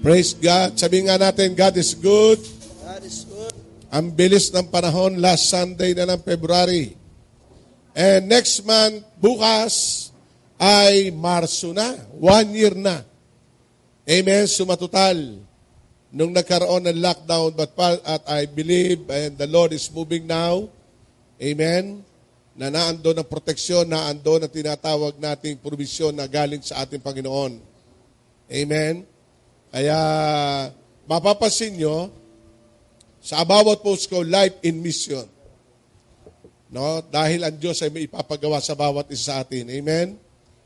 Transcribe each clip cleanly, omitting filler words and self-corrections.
Praise God. Sabihin nga natin, God is good. God is good. Ang bilis ng panahon, last Sunday na ng February. And next month, bukas, ay Marso na. 1 year na. Amen. Sumatotal. Nung nagkaroon ng lockdown, but I believe, and the Lord is moving now. Amen. Na naandun ang proteksyon, naandun ang tinatawag nating provisyon na galing sa ating Panginoon. Amen. Kaya, mapapansin nyo, sa Abawat Post ko, Life in Mission. No? Dahil ang Diyos ay may ipapagawa sa bawat isa sa atin. Amen?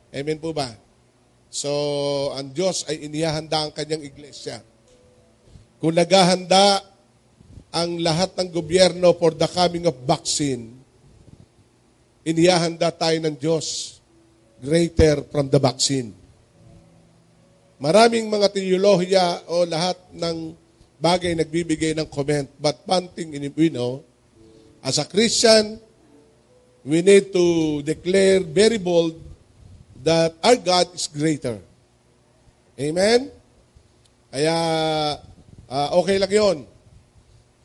Amen po ba? So, ang Diyos ay inihahanda ang kanyang iglesia. Kung naghahanda ang lahat ng gobyerno for the coming of vaccine, inihahanda tayo ng Diyos greater from the vaccine. Maraming mga teolohiya o lahat ng bagay nagbibigay ng comment, but one thing we know, as a Christian, we need to declare very bold that our God is greater. Amen? Kaya, okay lang yun.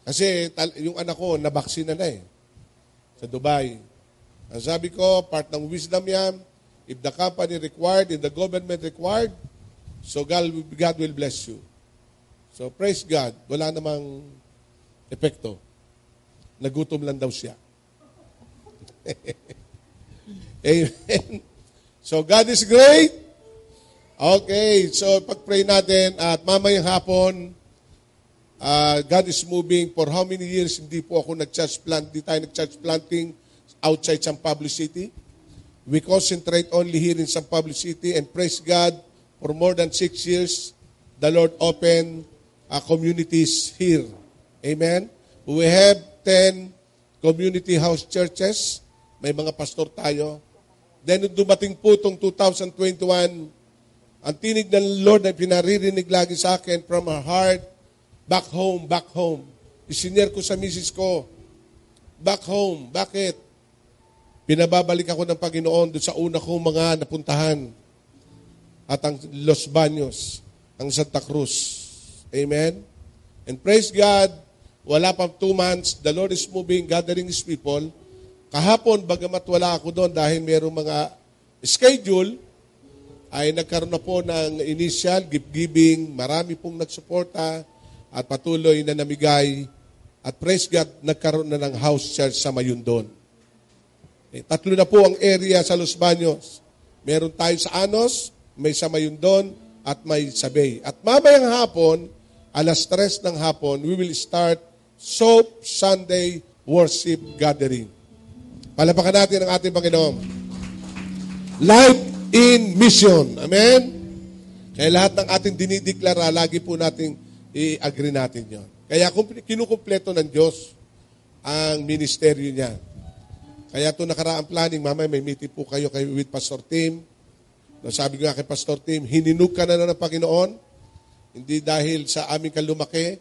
Kasi yung anak ko, nabaksina na sa Dubai. Ang sabi ko, part ng wisdom yan, if the company required, if the government required, so God will bless you. So praise God, wala namang epekto. Nagutom lang daw siya. Amen. So God is great. Okay, so pag-pray natin at mamayang hapon, God is moving. For how many years hindi po ako nag-church plant, hindi tayo nag-church planting outside San Pablo City. We concentrate only here in San Pablo City and praise God, for more than 6 years, the Lord opened communities here. Amen? We have 10 community house churches. May mga pastor tayo. Then, nung dumating po itong 2021, ang tinig ng Lord na pinaririnig lagi sa akin from her heart, back home, back home. Isinare ko sa misis ko, back home. Bakit? Pinababalik ako ng Panginoon doon sa una kong mga napuntahan. At ang Los Baños, ang Santa Cruz. Amen? And praise God, wala pang 2 months, the Lord is moving, gathering His people. Kahapon, bagamat wala ako doon dahil mayroong mga schedule, ay nagkaroon na po ng initial gift-giving, marami pong nagsuporta at patuloy na namigay. At praise God, nagkaroon na ng house church sa Mayundon. 3 na po ang area sa Los Baños. Meron tayo sa Anos, may sa Mayundon, at may sa Bay. At mamayang hapon, 3:00 ng hapon, we will start Soap Sunday Worship Gathering. Palapakan natin ang ating Panginoon. Life in Mission. Amen? Kaya lahat ng ating dinideklara, lagi po nating i-agree natin yon. Kaya kinukumpleto ng Diyos ang ministeryo niya. Kaya ito nakaraang planning, mamaya may meeting po kayo with Pastor Tim. Sabi ko nga kay Pastor Tim, hininug ka na ng Panginoon, hindi dahil sa aming kalumaki,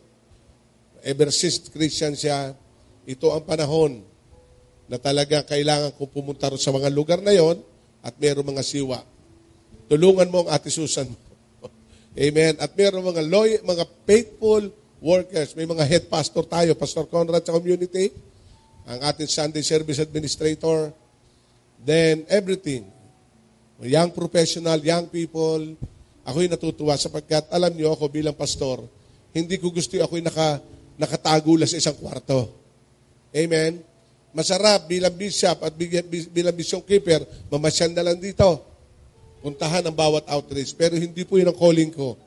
ever since Christian siya, ito ang panahon na talaga kailangan kong pumunta sa mga lugar na yon at mayroong mga siwa. Tulungan mo ang Ate Susan. Amen. At mayroong mga faithful workers. May mga head pastor tayo, Pastor Conrad sa community, ang ating Sunday Service Administrator, then everything. Young professional, young people, ako'y natutuwa sapagkat alam niyo ako bilang pastor, hindi ko gusto ako'y nakatago lang sa isang kwarto. Amen? Masarap bilang bishop at bilang mission keeper, mamasyal na lang dito. Puntahan ang bawat outreach. Pero hindi po yun ang calling ko.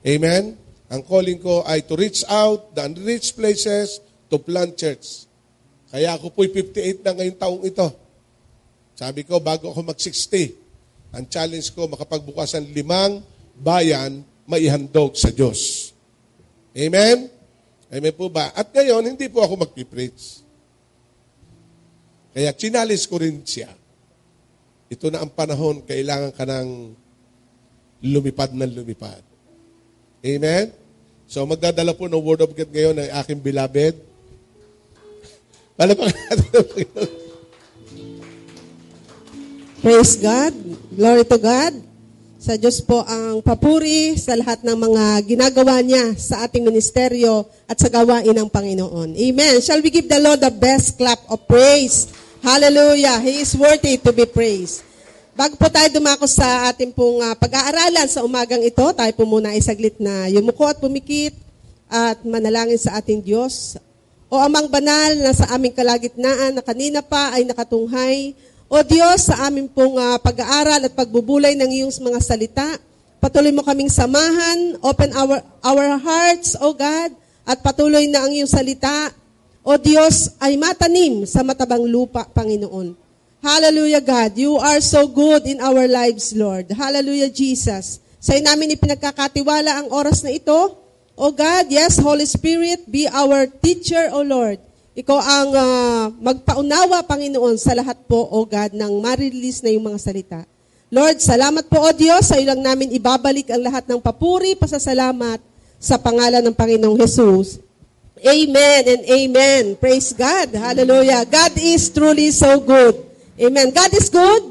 Amen? Ang calling ko ay to reach out the unreached places to plant church. Kaya ako po'y 58 na ngayong taong ito. Sabi ko, bago ako mag-60, ang challenge ko, makapagbukasan 5 bayan, maihandog sa Diyos. Amen? Amen po ba? At ngayon, hindi po ako magpipreach. Kaya challenge ko rin siya. Ito na ang panahon, kailangan ka ng lumipad ng lumipad. Amen? So magdadala po ng Word of God ngayon ng aking beloved. Palapakan natin ang Panginoon. Praise God. Glory to God. Sa Diyos po ang papuri sa lahat ng mga ginagawa niya sa ating ministeryo at sa gawain ng Panginoon. Amen. Shall we give the Lord the best clap of praise? Hallelujah. He is worthy to be praised. Bago po tayo dumako sa ating pong pag-aaralan sa umagang ito, tayo po muna ay saglit na yumuko at pumikit at manalangin sa ating Diyos. O Amang Banal na sa aming kalagitnaan na kanina pa ay nakatunghay, O Diyos, sa aming pong pag-aaral at pagbubulay ng iyong mga salita, patuloy mo kaming samahan, open our hearts, O God, at patuloy na ang iyong salita, O Diyos, ay matanim sa matabang lupa, Panginoon. Hallelujah, God. You are so good in our lives, Lord. Hallelujah, Jesus. Sa'yo namin ipinagkakatiwala ang oras na ito. O God, yes, Holy Spirit, be our teacher, O Lord. Ikaw ang magpaunawa, Panginoon, sa lahat po, O God, ng ma-release na yung mga salita. Lord, salamat po, O Diyos. Sa iyo lang namin ibabalik ang lahat ng papuri, pasasalamat sa pangalan ng Panginoong Jesus. Amen and amen. Praise God. Hallelujah. God is truly so good. Amen. God is good.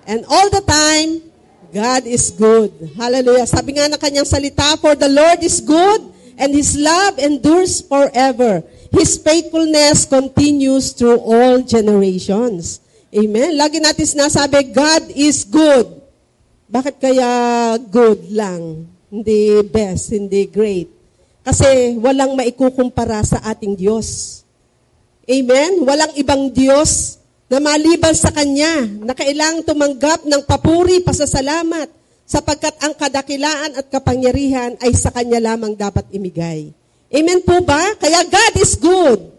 And all the time, God is good. Hallelujah. Sabi nga ng kanyang salita, for the Lord is good, and His love endures forever. His faithfulness continues through all generations. Amen. Lagi natin sinasabi, God is good. Bakit kaya good lang? Hindi best, hindi great. Kasi walang maikukumpara sa ating Diyos. Amen. Walang ibang Diyos na maliban sa Kanya, na kailangang tumanggap ng papuri, pasasalamat, sapagkat ang kadakilaan at kapangyarihan ay sa Kanya lamang dapat imigay. Amen po ba? Kaya God is good.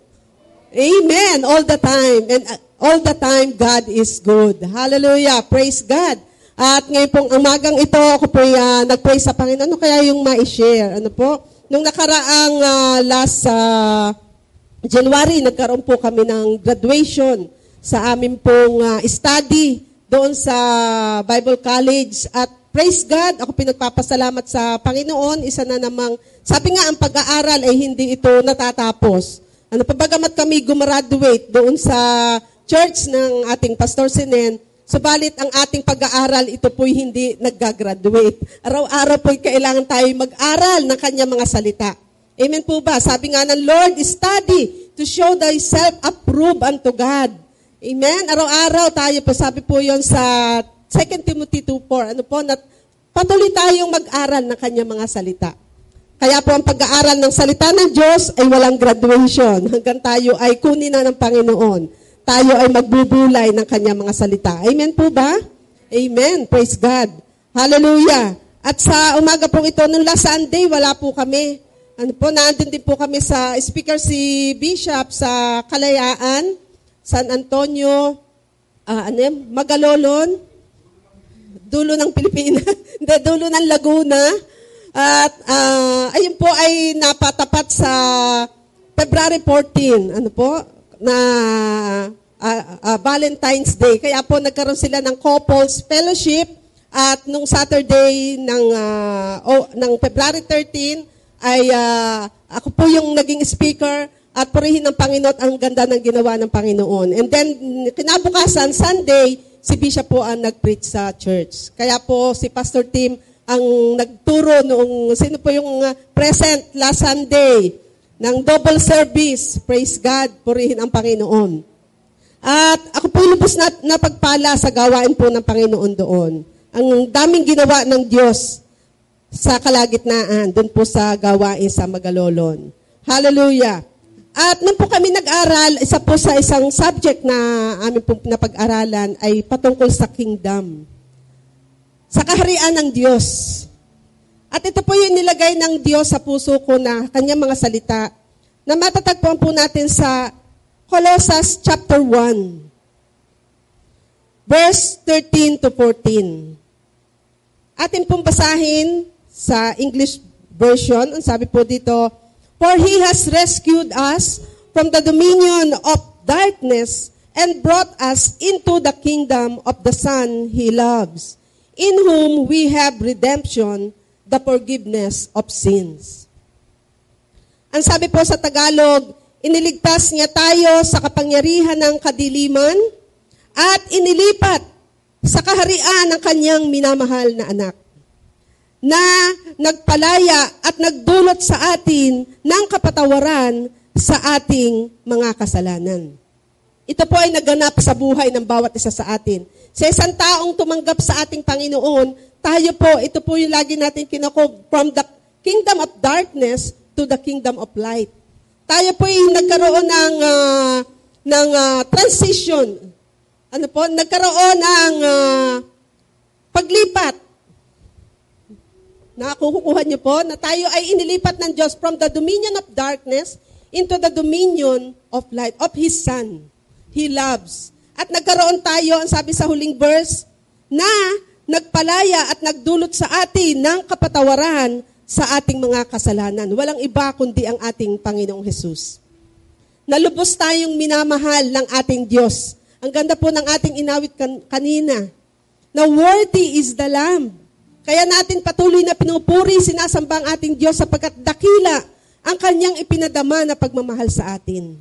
Amen. All the time. And all the time, God is good. Hallelujah. Praise God. At ngayon pong umagang ito, ako po nag-pray sa Panginoon. Ano kaya yung ma-share? Ano po? Nung nakaraang last January, nagkaroon po kami ng graduation sa amin pong study doon sa Bible College. At praise God, ako pinagpapasalamat sa Panginoon. Isa na namang, sabi nga, ang pag-aaral ay hindi ito natatapos. Ano, pabagamat kami gumraduate doon sa church ng ating Pastor Sinen, subalit ang ating pag-aaral, ito po'y hindi nag-graduate. Araw-araw po'y kailangan tayo mag-aral ng kanyang mga salita. Amen po ba? Sabi nga ng Lord, study to show thyself approved unto God. Amen? Araw-araw tayo po, sabi po yon sa 2 Timothy 2:4, ano po, patuloy tayong mag-aral ng kanyang mga salita. Kaya po ang pag-aaral ng salita ng Diyos ay walang graduation. Hanggang tayo ay kunin na ng Panginoon. Tayo ay magbubulay ng kanyang mga salita. Amen po ba? Amen. Praise God. Hallelujah. At sa umaga pong ito, nung last Sunday, wala po kami. Ano po, naandun din po kami sa speaker si Bishop sa Kalayaan, San Antonio, Magalolon, dulo ng Pilipinas, hindi, dulo ng Laguna. At ayun po ay napatapat sa February 14, ano po, na Valentine's Day. Kaya po nagkaroon sila ng couples fellowship at nung Saturday ng February 13 ay ako po yung naging speaker at purihin ng Panginoon ang ganda ng ginawa ng Panginoon. And then kinabukasan, Sunday, si Bishop po ang nag-preach sa church. Kaya po si Pastor Tim ang nagturo noong, sino po yung present last Sunday ng double service. Praise God, purihin ang Panginoon. At ako po lubos na pagpala sa gawain po ng Panginoon doon. Ang daming ginawa ng Diyos sa kalagitnaan, doon po sa gawain sa Magalolon. Hallelujah. At nung po kami nag-aral, isa po sa isang subject na amin po napag-aralan ay patungkol sa kingdom. Sa kaharian ng Diyos. At ito po yung nilagay ng Diyos sa puso ko na kanyang mga salita na matatagpuan po natin sa Colossus chapter 1, verse 13 to 14. Atin pong basahin sa English version. Ang sabi po dito, for He has rescued us from the dominion of darkness and brought us into the kingdom of the Son He loves, in whom we have redemption, the forgiveness of sins. Ang sabi po sa Tagalog, iniligtas niya tayo sa kapangyarihan ng kadiliman at inilipat sa kaharian ng kanyang minamahal na anak, na nagpalaya at nagdulot sa atin ng kapatawaran sa ating mga kasalanan. Ito po ay naganap sa buhay ng bawat isa sa atin. Sa isang taong tumanggap sa ating Panginoon, tayo po, ito po yung lagi natin kinakog, from the kingdom of darkness to the kingdom of light. Tayo po ay nagkaroon ng transition. Nagkaroon ng paglipat. Nakukuha niyo po na tayo ay inilipat ng Diyos from the dominion of darkness into the dominion of light, of His Son. He loves. At nagkaroon tayo, ang sabi sa huling verse, na nagpalaya at nagdulot sa atin ng kapatawaran sa ating mga kasalanan. Walang iba kundi ang ating Panginoong Hesus. Nalubos tayong minamahal ng ating Diyos. Ang ganda po ng ating inawit kanina, na worthy is the Lamb. Kaya natin patuloy na pinupuri, sinasamba ang ating Diyos sapagkat dakila ang kanyang ipinadama na pagmamahal sa atin.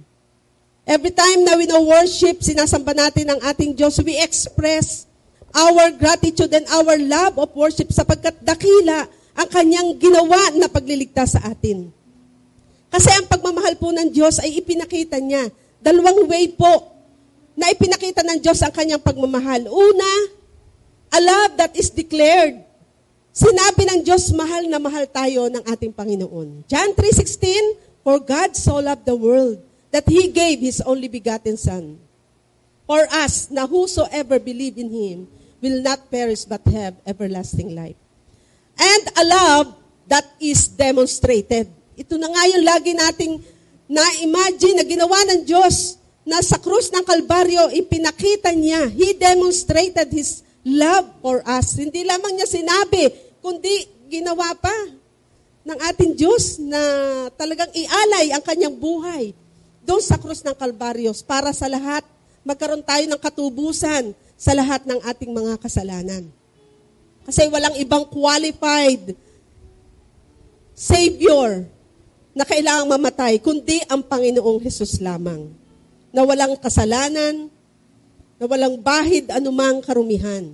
Every time na we worship, sinasamba natin ang ating Diyos, we express our gratitude and our love of worship sapagkat dakila ang kanyang ginawa na pagliligtas sa atin. Kasi ang pagmamahal po ng Diyos ay ipinakita niya. Dalawang way po na ipinakita ng Diyos ang kanyang pagmamahal. Una, a love that is declared. Sinabi ng Diyos, mahal na mahal tayo ng ating Panginoon. John 3:16, for God so loved the world that He gave His only begotten Son. For us, na whosoever believe in Him will not perish but have everlasting life. And a love that is demonstrated. Ito na nga yung lagi nating na-imagine na ginawa ng Diyos na sa krus ng Kalbaryo, ipinakita niya. He demonstrated His love for us. Hindi lamang niya sinabi, kundi ginawa pa ng ating Diyos na talagang ialay ang kanyang buhay doon sa krus ng Kalbaryo para sa lahat, magkaroon tayo ng katubusan sa lahat ng ating mga kasalanan. Kasi walang ibang qualified Savior na kailangang mamatay, kundi ang Panginoong Hesus lamang. Na walang kasalanan, na walang bahid anumang karumihan.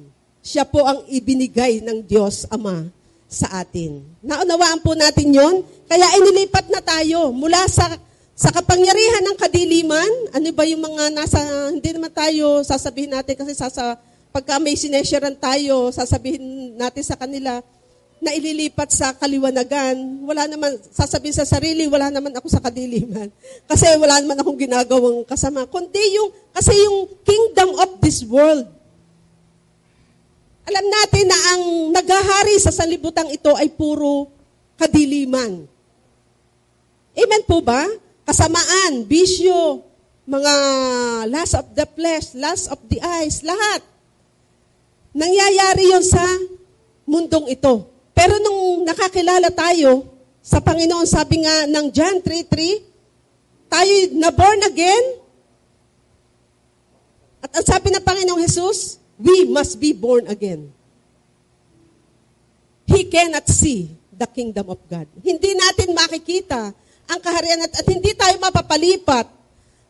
Siya po ang ibinigay ng Diyos Ama sa atin. Naunawaan po natin yon, kaya inilipat na tayo mula sa kapangyarihan ng kadiliman. Ano ba yung mga hindi naman tayo sasabihin natin kasi pagka may sinesharan tayo, sasabihin natin sa kanila na ililipat sa kaliwanagan. Wala naman, sasabihin sa sarili, wala naman ako sa kadiliman. Kasi wala naman akong ginagawang kasama. Kundi kasi yung kingdom of this world. Alam natin na ang naghahari sa sanlibutan ito ay puro kadiliman. Amen po ba? Kasamaan, bisyo, mga lust of the flesh, lust of the eyes, lahat. Nangyayari yon sa mundong ito. Pero nung nakakilala tayo sa Panginoon, sabi nga ng John 3:3, tayo na born again. At ang sabi ng Panginoong Hesus, we must be born again. He cannot see the kingdom of God. Hindi natin makikita ang kaharian at hindi tayo mapapalipat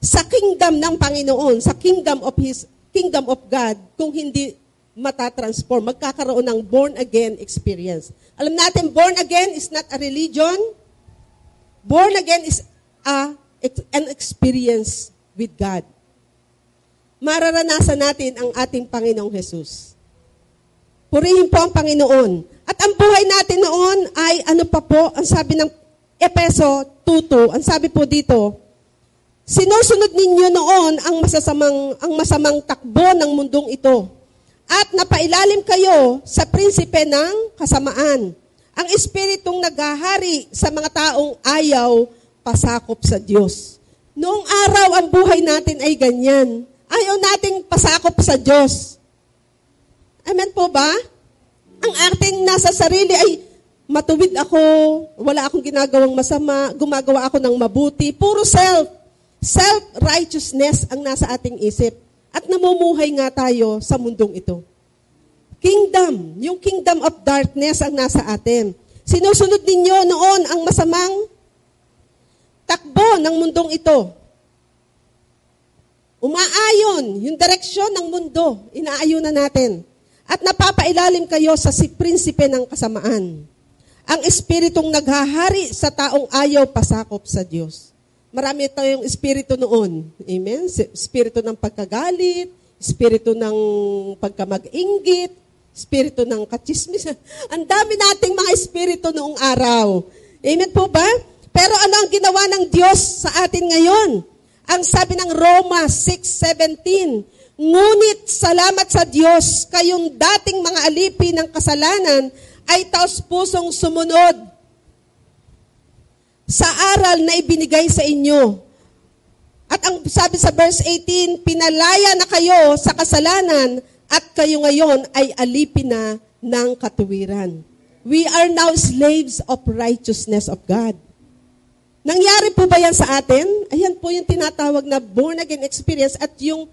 sa kingdom ng Panginoon, sa kingdom of God, kung hindi matatransform, magkakaroon ng born-again experience. Alam natin, born again is not a religion. Born again is an experience with God. Mararanasan natin ang ating Panginoong Hesus. Purihin po ang Panginoon. At ang buhay natin noon ay ang sabi ng Efeso 2:2, ang sabi po dito, sinusunod ninyo noon ang masamang takbo ng mundong ito. At napailalim kayo sa prinsipe ng kasamaan. Ang espiritong naghahari sa mga taong ayaw pasakop sa Diyos. Noong araw, ang buhay natin ay ganyan. Ayaw nating pasakop sa Diyos. Amen po ba? Ang ating nasa sarili ay matuwid ako, wala akong ginagawang masama, gumagawa ako ng mabuti. Puro self-righteousness ang nasa ating isip. At namumuhay nga tayo sa mundong ito. Kingdom, yung kingdom of darkness ang nasa atin. Sinusunod ninyo noon ang masamang takbo ng mundong ito. umaayon yung direksyon ng mundo, inaayunan natin. At napapailalim kayo sa prinsipe ng kasamaan. Ang espiritong naghahari sa taong ayaw pasakop sa Diyos. Marami tayong espiritu noon. Amen? Espiritu ng pagkagalit, espiritu ng pagkamag-inggit, espiritu ng kachismis. Ang dami nating mga espiritu noong araw. Amen po ba? Pero ano ang ginawa ng Diyos sa atin ngayon? Ang sabi ng Roma 6:17, ngunit salamat sa Diyos, kayong dating mga alipi ng kasalanan ay taos-pusong sumunod sa aral na ibinigay sa inyo. At ang sabi sa verse 18, pinalaya na kayo sa kasalanan at kayo ngayon ay alipin na ng katuwiran. We are now slaves of righteousness of God. Nangyari po ba yan sa atin? Ayan po yung tinatawag na born again experience at yung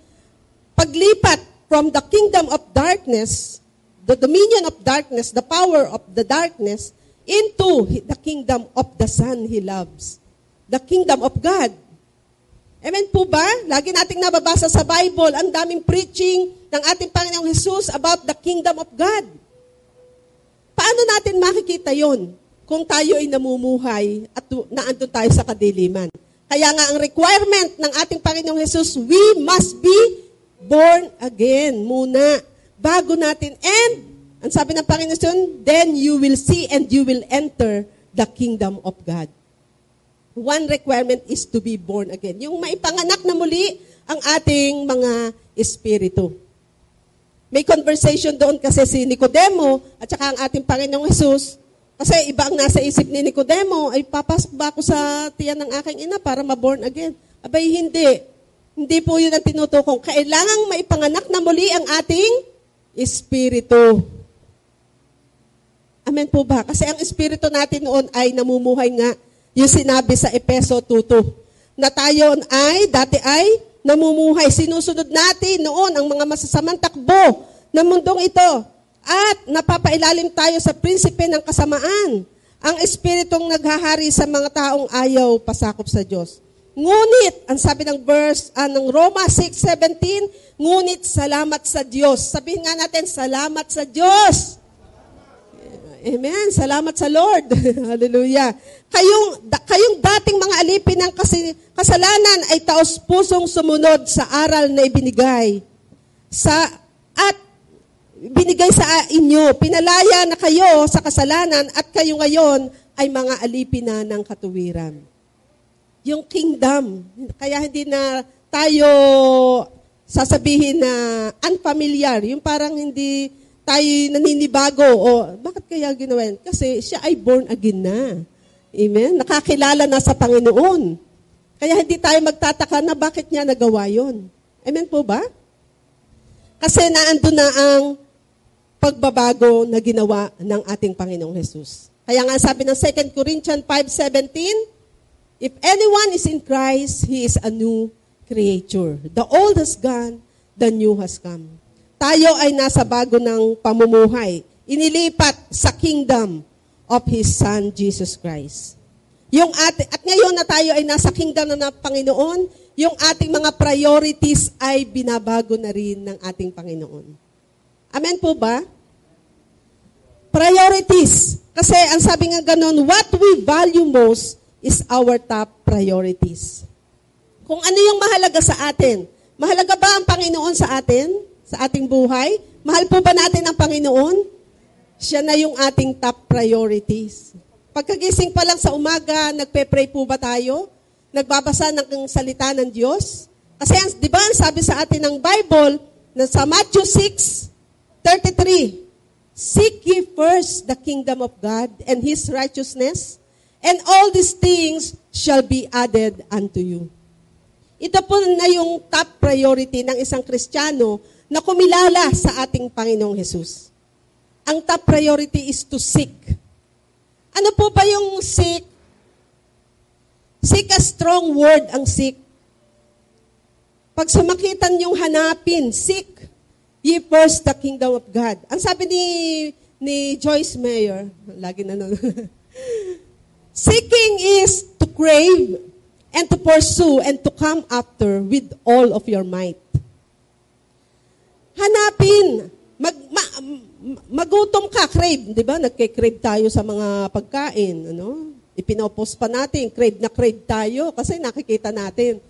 paglipat from the kingdom of darkness, the dominion of darkness, the power of the darkness, into the kingdom of the Son He loves. The kingdom of God. Amen po ba? Lagi nating nababasa sa Bible, ang daming preaching ng ating Panginoong Jesus about the kingdom of God. Paano natin makikita yon kung tayo ay namumuhay at naandun tayo sa kadiliman? Kaya nga ang requirement ng ating Panginoong Jesus, we must be born again muna bago natin. And, ang sabi ng Panginoon, then you will see and you will enter the kingdom of God. One requirement is to be born again. Yung maipanganak na muli ang ating mga espiritu. May conversation doon kasi si Nicodemo at saka ang ating Panginoong Jesus. Kasi iba ang nasa isip ni Nicodemo, ay papasok ba ako sa tiyan ng aking ina para ma-born again? Abay, hindi. Hindi po yun ang tinutukong. Kailangang maipanganak na muli ang ating espiritu. Amen po ba? Kasi ang espiritu natin noon ay namumuhay nga. Yung sinabi sa Efeso 2:2, na tayo dati ay namumuhay. Sinusunod natin noon ang mga masasamang takbo ng mundong ito. At napapailalim tayo sa prinsipe ng kasamaan. Ang espiritong naghahari sa mga taong ayaw pasakop sa Diyos. Ngunit, ang sabi ng verse ng Roma 6:17, ngunit salamat sa Diyos. Sabihin nga natin, salamat sa Diyos. Amen. Salamat sa Lord. Hallelujah. Kayong dating mga alipin ng kasalanan ay taos-pusong sumunod sa aral na ibinigay at binigay sa inyo. Pinalaya na kayo sa kasalanan at kayo ngayon ay mga alipin na ng katuwiran. Yung kingdom. Kaya hindi na tayo sasabihin na unfamiliar. Yung parang hindi tayo naninibago o bakit kaya ginawa yan? Kasi siya ay born again na. Amen? Nakakilala na sa Panginoon. Kaya hindi tayo magtataka na bakit niya nagawa yon. Amen po ba? Kasi naandun na ang pagbabago na ginawa ng ating Panginoong Jesus. Kaya nga sabi ng 2 Corinthians 5:17, if anyone is in Christ, he is a new creature. The old has gone, the new has come. Tayo ay nasa bago ng pamumuhay. Inilipat sa kingdom of His Son, Jesus Christ. At ngayon na tayo ay nasa kingdom na ng Panginoon, yung ating mga priorities ay binabago na rin ng ating Panginoon. Amen po ba? Priorities. Kasi ang sabi nga ganun, what we value most is our top priorities. Kung ano yung mahalaga sa atin. Mahalaga ba ang Panginoon sa atin? Sa ating buhay? Mahal po ba natin ang Panginoon? Siya na yung ating top priorities. Pagkagising pa lang sa umaga, nagpe-pray po ba tayo? Nagbabasa ng salita ng Diyos? Kasi, di ba, sabi sa atin ng Bible, na sa Matthew 6:33, seek ye first the kingdom of God and His righteousness, and all these things shall be added unto you. Ito po na yung top priority ng isang Kristiyano na kumilala sa ating Panginoong Jesus. Ang top priority is to seek. Ano po ba yung seek? Seek, a strong word ang seek. Pag sumakitan yung hanapin, seek ye first the kingdom of God. Ang sabi ni Joyce Meyer, lagi na nun, seeking is to crave, and to pursue and to come after with all of your might. Hanapin. Magutom ka, crave. Di ba? Nagke-crave tayo sa mga pagkain. Ano? Ipinopost pa natin. Crave na crave tayo kasi nakikita natin.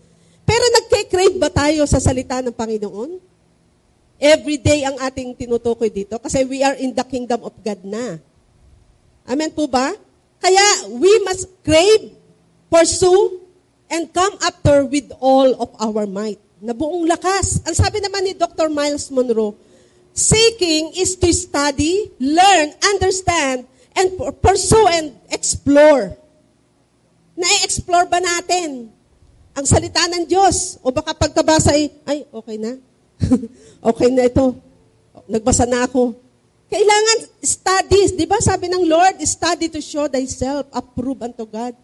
Pero nagke-crave ba tayo sa salita ng Panginoon? Every day ang ating tinutukoy dito kasi we are in the kingdom of God na. Amen po ba? Kaya we must crave, pursue, and come after with all of our might. Na buong lakas. Ang sabi naman ni Dr. Miles Monroe, seeking is to study, learn, understand, and pursue and explore. Na-explore ba natin ang salita ng Diyos? O baka pagkabasa ay okay na. Okay na ito. Nagbasa na ako. Kailangan studies. Di ba sabi ng Lord, study to show thyself approved unto God.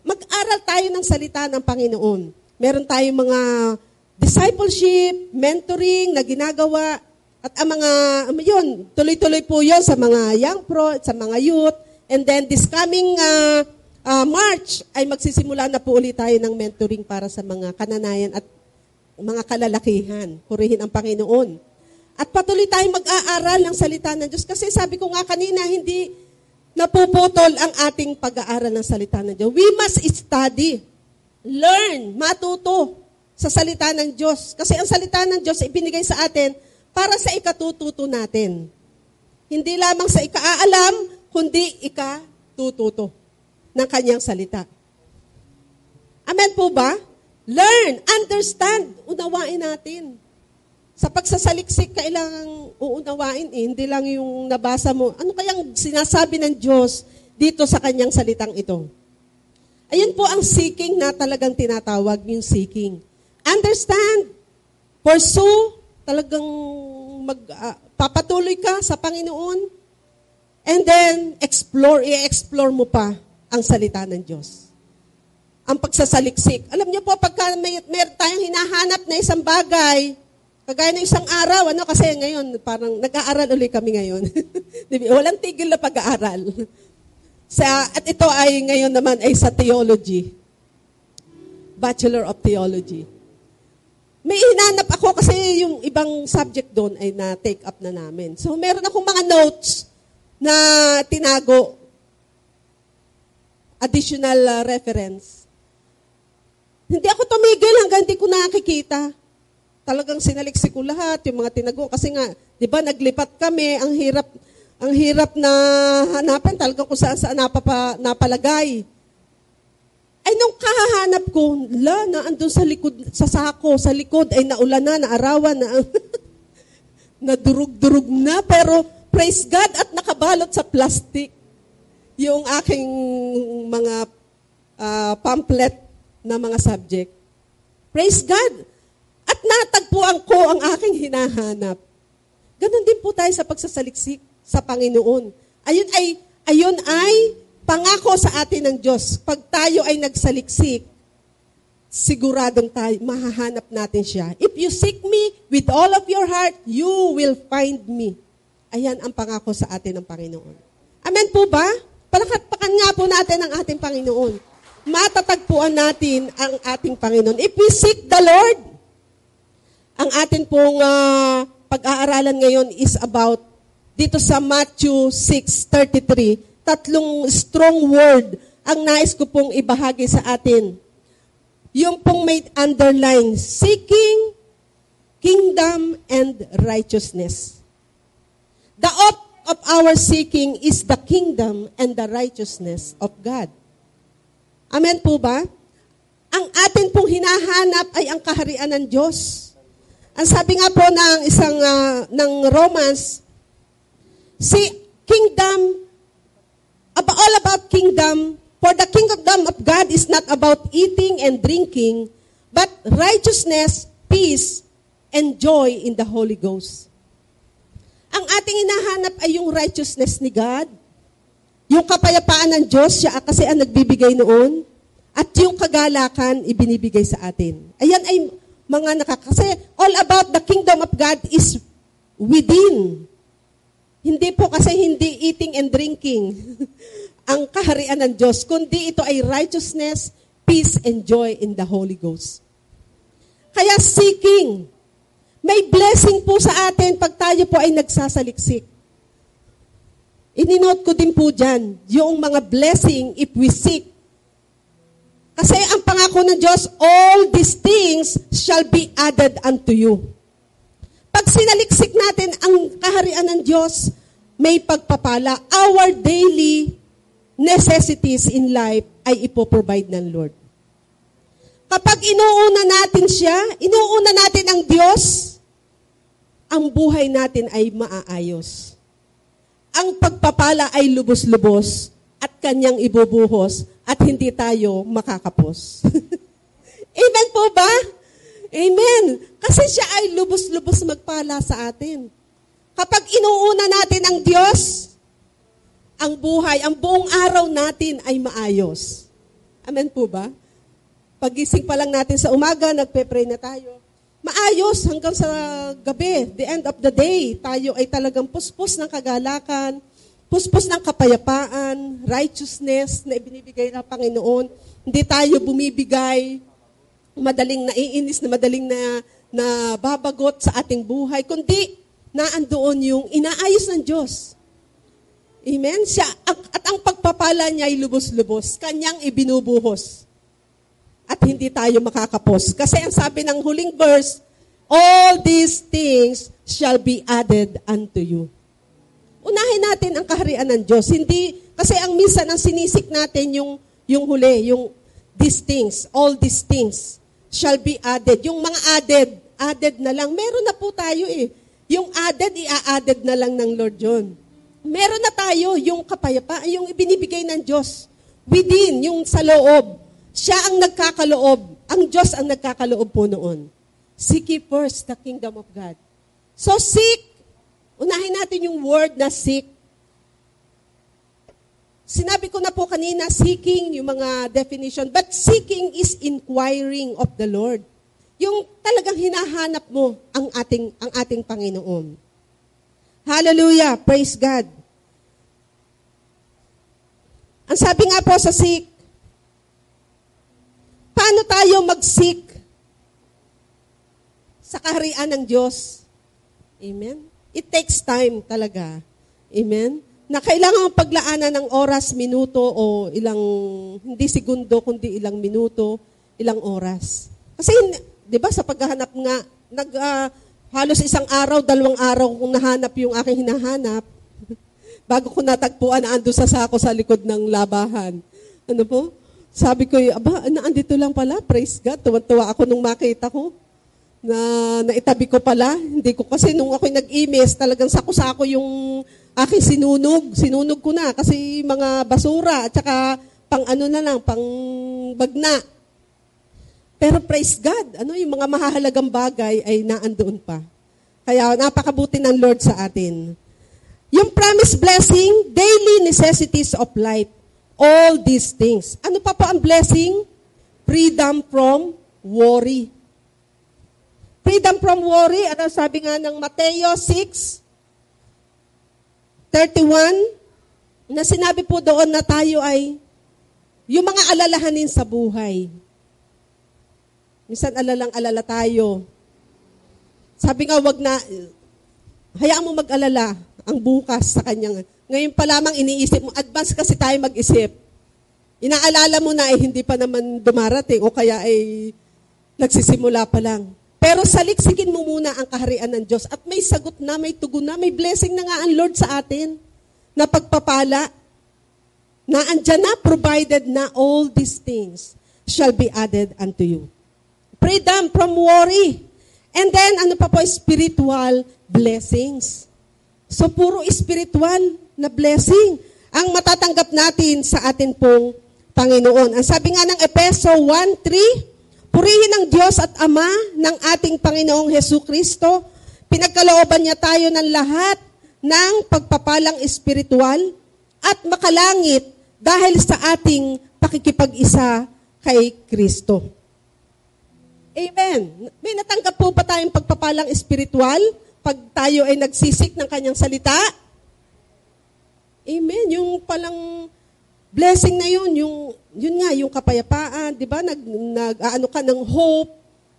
Mag-aral tayo ng salita ng Panginoon. Meron tayong mga discipleship, mentoring na ginagawa. At ang mga, yun, tuloy-tuloy po yun sa mga young pro, sa mga youth. And then this coming March ay magsisimula na po ulit tayo ng mentoring para sa mga kananayan at mga kalalakihan. Purihin ang Panginoon. At patuloy tayong mag-aaral ng salita ng Diyos. Kasi sabi ko nga kanina, hindi napuputol ang ating pag-aaral ng salita ng Diyos. We must study, learn, matuto sa salita ng Diyos. Kasi ang salita ng Diyos ibinigay sa atin para sa ikatututo natin. Hindi lamang sa ikaalam, kundi ikatututo ng kanyang salita. Amen po ba? Learn, understand, unawain natin. Sa pagsasaliksik, kailangang uunawain hindi lang yung nabasa mo. Ano kayang sinasabi ng Diyos dito sa kanyang salitang ito? Ayun po ang seeking na talagang tinatawag yung seeking. Understand, pursue, talagang papatuloy ka sa Panginoon, and then i-explore mo pa ang salita ng Diyos. Ang pagsasaliksik. Alam niyo po, pagka meron tayong hinahanap na isang bagay, kagaya ng isang araw, kasi ngayon, parang nag-aaral ulit kami ngayon. Walang tigil na pag-aaral. At ito ay ngayon naman ay sa theology. Bachelor of Theology. May hinanap ako kasi yung ibang subject doon ay na-take up na namin. So, meron akong mga notes na tinago. Additional reference. Hindi ako tumigil hanggang hindi ko nakikita. Talagang sinaliksik ko lahat, yung mga tinago. Kasi nga, di ba, naglipat kami, ang hirap na hanapin, talagang kung saan napalagay. Ay, nung kahahanap ko, naandun sa likod, sa sako, sa likod, ay naulan na, naarawan na, nadurug-durug na, pero praise God at nakabalot sa plastic. Yung aking mga pamphlet na mga subject. Praise God! At natagpuan ko ang aking hinahanap. Ganon din po tayo sa pagsasaliksik sa Panginoon. Ayun ay pangako sa atin ng Diyos. Pag tayo ay nagsaliksik, siguradong tayo, mahahanap natin siya. If you seek me with all of your heart, you will find me. Ayan ang pangako sa atin ng Panginoon. Amen po ba? Palakpakan nga po natin ang ating Panginoon. Matatagpuan natin ang ating Panginoon. If we seek the Lord, ang atin pong pag-aaralan ngayon is about dito sa Matthew 6:33. Tatlong strong word ang nais ko pong ibahagi sa atin. Yung pong may underline, seeking, kingdom, and righteousness. The object of our seeking is the kingdom and the righteousness of God. Amen po ba? Ang atin pong hinahanap ay ang kaharian ng Diyos. Ang sabi nga po ng Romans, kingdom, all about kingdom, for the kingdom of God is not about eating and drinking, but righteousness, peace, and joy in the Holy Ghost. Ang ating hinahanap ay yung righteousness ni God, yung kapayapaan ng Diyos, siya kasi ang nagbibigay noon, at yung kagalakan ibinibigay sa atin. Ayan ay mga kasi all about the kingdom of God is within. Hindi po kasi hindi eating and drinking ang kaharian ng Diyos, kundi ito ay righteousness, peace and joy in the Holy Ghost. Kaya seeking, may blessing po sa atin pag tayo po ay nagsasaliksik. Ininote ko din po dyan, yung mga blessing if we seek. Kasi ang pangako ng Diyos, all these things shall be added unto you. Pag sinaliksik natin ang kaharian ng Diyos, may pagpapala. Our daily necessities in life ay ipoprovide ng Lord. Kapag inuuna natin siya, inuuna natin ang Diyos, ang buhay natin ay maaayos. Ang pagpapala ay lubos-lubos at kanyang ibubuhos at hindi tayo makakapos. Amen po ba? Amen. Kasi siya ay lubos-lubos magpala sa atin. Kapag inuuna natin ang Diyos, ang buhay, ang buong araw natin ay maayos. Amen po ba? Pagising pa lang natin sa umaga, nagpe-pray na tayo. Maayos hanggang sa gabi, the end of the day, tayo ay talagang puspos ng kagalakan, puspos ng kapayapaan, righteousness na ibinibigay ng Panginoon. Hindi tayo bumibigay, madaling naiinis, na madaling na babagot sa ating buhay, kundi naandoon yung inaayos ng Diyos. Amen? At ang pagpapala niya ay lubos-lubos, kanyang ibinubuhos. At hindi tayo makakapos. Kasi ang sabi ng huling verse, all these things shall be added unto you. Unahin natin ang kaharian ng Diyos. Hindi, kasi ang minsan ang sinisik natin yung huli, yung these things, all these things shall be added. Yung mga added na lang. Meron na po tayo eh. Yung added, i-added na lang ng Lord yun. Meron na tayo yung kapayapaan, yung ibinibigay ng Diyos. Within, yung sa loob. Siya ang nagkakaloob. Ang Diyos ang nagkakaloob po noon. Seek ye first the kingdom of God. So seek. Unahin natin yung word na seek. Sinabi ko na po kanina, seeking, yung mga definition. But seeking is inquiring of the Lord. Yung talagang hinahanap mo ang ating Panginoon. Hallelujah. Praise God. Ang sabi nga po sa seek, paano tayo mag-seek sa kaharian ng Diyos? Amen? It takes time talaga. Amen? Na kailangan paglaanan ng oras, minuto, o hindi segundo, kundi ilang minuto, ilang oras. Kasi, di ba, sa paghahanap nga, halos isang araw, 2 araw kung nahanap yung aking hinahanap, bago ko natagpuan na ando sa sako sa likod ng labahan. Ano po? Sabi ko, naandito lang pala, praise God. Tuwa-tuwa ako nung makita ko na naitabi ko pala. Hindi ko kasi nung ako'y nag-imis, talagang sako-sako yung aking sinunog. Sinunog ko na kasi mga basura at saka pang bagna. Pero praise God, yung mga mahahalagang bagay ay naandoon pa. Kaya napakabuti ng Lord sa atin. Yung promised blessing, daily necessities of life. All these things. Ano pa po ang blessing? Freedom from worry. Freedom from worry. Ano sabi nga ng Mateo 6:31, na sinabi po doon na tayo ay yung mga alalahanin sa buhay. Minsan alalang-alala tayo. Sabi nga, hayaan mo mag-alala ang bukas sa kanyang. Ngayon pa lamang iniisip mo, advance kasi tayo mag-isip. Inaalala mo na hindi pa naman dumarating o kaya ay nagsisimula pa lang. Pero saliksikin mo muna ang kaharian ng Diyos at may sagot na, may tugon na, may blessing na nga ang Lord sa atin na pagpapala na andyan na, provided na all these things shall be added unto you. Freedom from worry. And then, spiritual blessings. So, puro spiritual na blessing ang matatanggap natin sa atin pong Panginoon. Ang sabi nga ng Efeso 1:3, purihin ang Diyos at Ama ng ating Panginoong Hesukristo. Pinagkalooban niya tayo ng lahat ng pagpapalang espiritual at makalangit dahil sa ating pakikipag-isa kay Kristo. Amen. May natanggap po ba tayong pagpapalang espiritual pag tayo ay nagsisik ng kanyang salita? Amen. Yung palang blessing na yun, yung yun nga, yung kapayapaan, di ba? Nag-ano ka ng hope,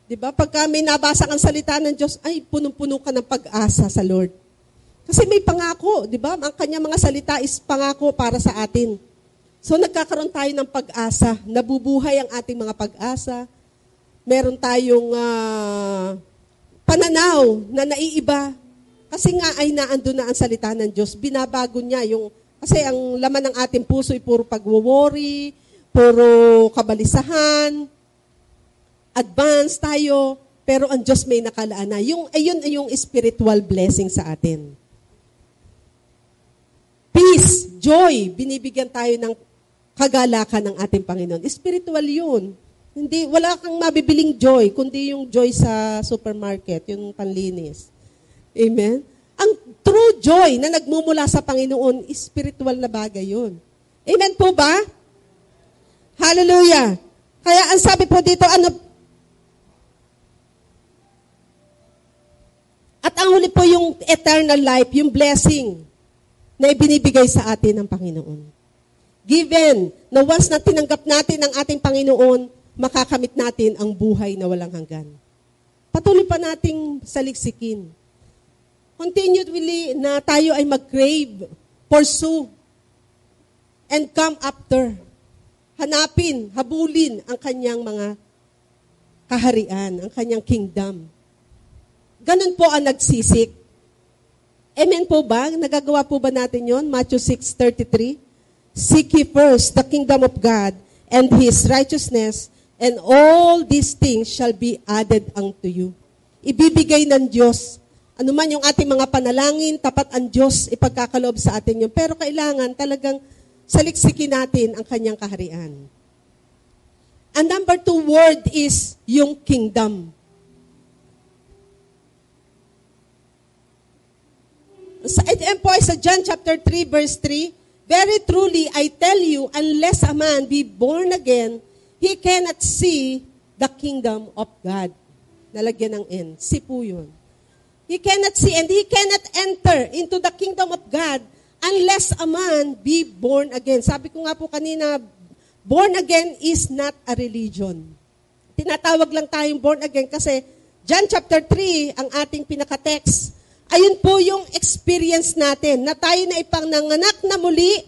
di ba? Pagka may nabasa kang salita ng Diyos, ay, punong-puno ka ng pag-asa sa Lord. Kasi may pangako, di ba? Ang kanya mga salita is pangako para sa atin. So, nagkakaroon tayo ng pag-asa. Nabubuhay ang ating mga pag-asa. Meron tayong pananaw na naiiba. Kasi nga ay naandun na ang salita ng Diyos. Binabago niya yung, kasi ang laman ng ating puso ay puro pag-worry, puro kabalisahan, advance tayo, pero ang Diyos may nakalaan na. Ayun ay yung spiritual blessing sa atin. Peace, joy, binibigyan tayo ng kagalakan ng ating Panginoon. Spiritual yun. Wala kang mabibiling joy, kundi yung joy sa supermarket, yung panlinis. Amen? Ang true joy na nagmumula sa Panginoon, spiritual na bagay yun. Amen po ba? Hallelujah. Kaya ang sabi po dito, at ang huli po yung eternal life, yung blessing na ibinibigay sa atin ng Panginoon. Given na once na tinanggap natin ang ating Panginoon, makakamit natin ang buhay na walang hanggan. Patuloy pa nating saliksikin. Continually na tayo ay mag-crave, pursue, and come after. Hanapin, habulin ang kanyang mga kaharian, ang kanyang kingdom. Ganun po ang nagsisik. Amen po ba? Nagagawa po ba natin yon? Matthew 6:33. Seek ye first the kingdom of God and His righteousness, and all these things shall be added unto you. Ibibigay ng Diyos. Ano man yung ating mga panalangin, tapat ang Diyos, ipagkakaloob sa atin yun. Pero kailangan talagang saliksikin natin ang kanyang kaharian. And number 2 word is yung kingdom. Ito po sa John chapter 3 verse 3, very truly I tell you, unless a man be born again, he cannot see the kingdom of God. Nalagyan ng N. Si po yun. He cannot see and he cannot enter into the kingdom of God unless a man be born again. Sabi ko nga po kanina, born again is not a religion. Tinatawag lang tayong born again kasi John chapter 3, ang ating pinaka-text, ayun po yung experience natin, na tayo na ipanganganak na muli.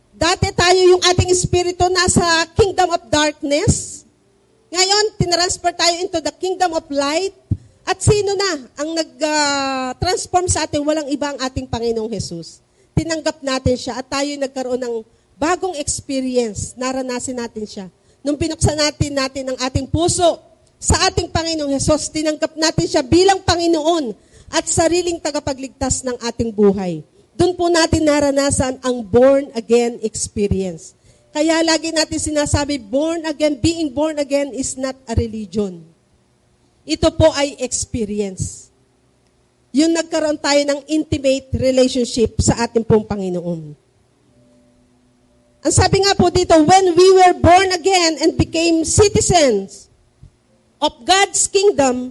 Dati tayo yung ating espiritu nasa kingdom of darkness. Ngayon, tinransfer tayo into the kingdom of light. At sino na ang nag-transform sa atin? Walang iba ang ating Panginoong Jesus. Tinanggap natin siya at tayo nagkaroon ng bagong experience. Naranasin natin siya. Nung binuksan natin ang ating puso sa ating Panginoong Jesus, tinanggap natin siya bilang Panginoon at sariling tagapagligtas ng ating buhay. Doon po natin naranasan ang born-again experience. Kaya lagi natin sinasabi, born again, being born again is not a religion. Ito po ay experience. Yung nagkaroon tayo ng intimate relationship sa ating pong Panginoon. Ang sabi nga po dito, when we were born again and became citizens of God's kingdom,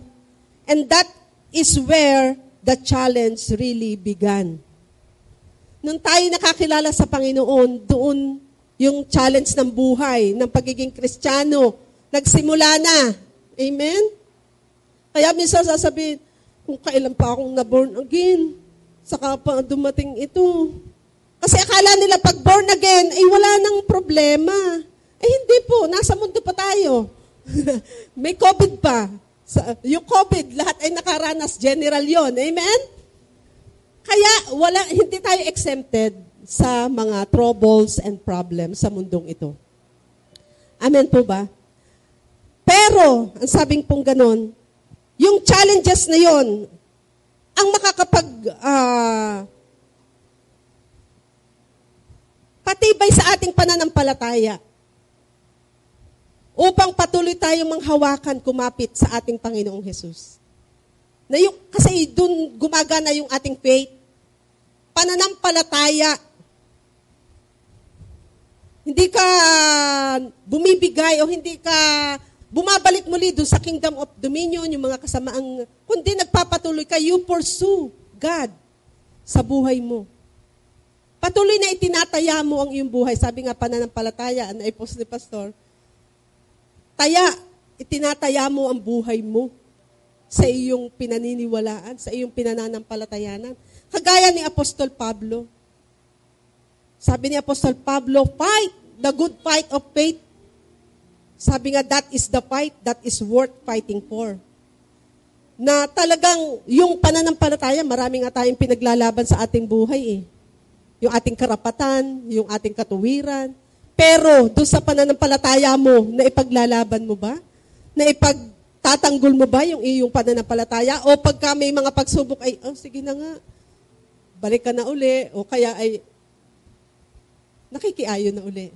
and that is where the challenge really began. Nung tayo nakakilala sa Panginoon, doon yung challenge ng buhay, ng pagiging Kristiyano, nagsimula na. Amen? Kaya minsan sasabihin, kung kailan pa akong na-born again, saka pa dumating ito. Kasi akala nila pag born again, ay wala nang problema. Eh hindi po, nasa mundo pa tayo. May COVID pa. Yung COVID, lahat ay nakaranas, general yon. Amen? Kaya hindi tayo exempted sa mga troubles and problems sa mundong ito. Amen po ba? Pero, ang sabing pong ganon, yung challenges na yon, ang patibay sa ating pananampalataya upang patuloy tayong manghawakan, kumapit sa ating Panginoong Jesus. Kasi doon gumagana yung ating faith, pananampalataya. Hindi ka bumibigay o hindi ka bumabalik muli doon sa kingdom of dominion, yung mga kasamaang, kundi nagpapatuloy ka, you pursue God sa buhay mo. Patuloy na itinataya mo ang iyong buhay. Sabi nga pananampalataya, na ipos ni Pastor, itinataya mo ang buhay mo sa iyong pinaniniwalaan, sa iyong pinananampalatayanan. Kagaya ni Apostol Pablo. Sabi ni Apostol Pablo, fight the good fight of faith. Sabi nga, that is the fight that is worth fighting for. Na talagang yung pananampalataya, marami nga tayong pinaglalaban sa ating buhay eh. Yung ating karapatan, yung ating katuwiran. Pero doon sa pananampalataya mo, na ipaglalaban mo ba? Na ipagtatanggol mo ba yung iyong pananampalataya? O pagka may mga pagsubok ay, sige na nga, balik ka na uli. O kaya ay, nakikiayo na uli.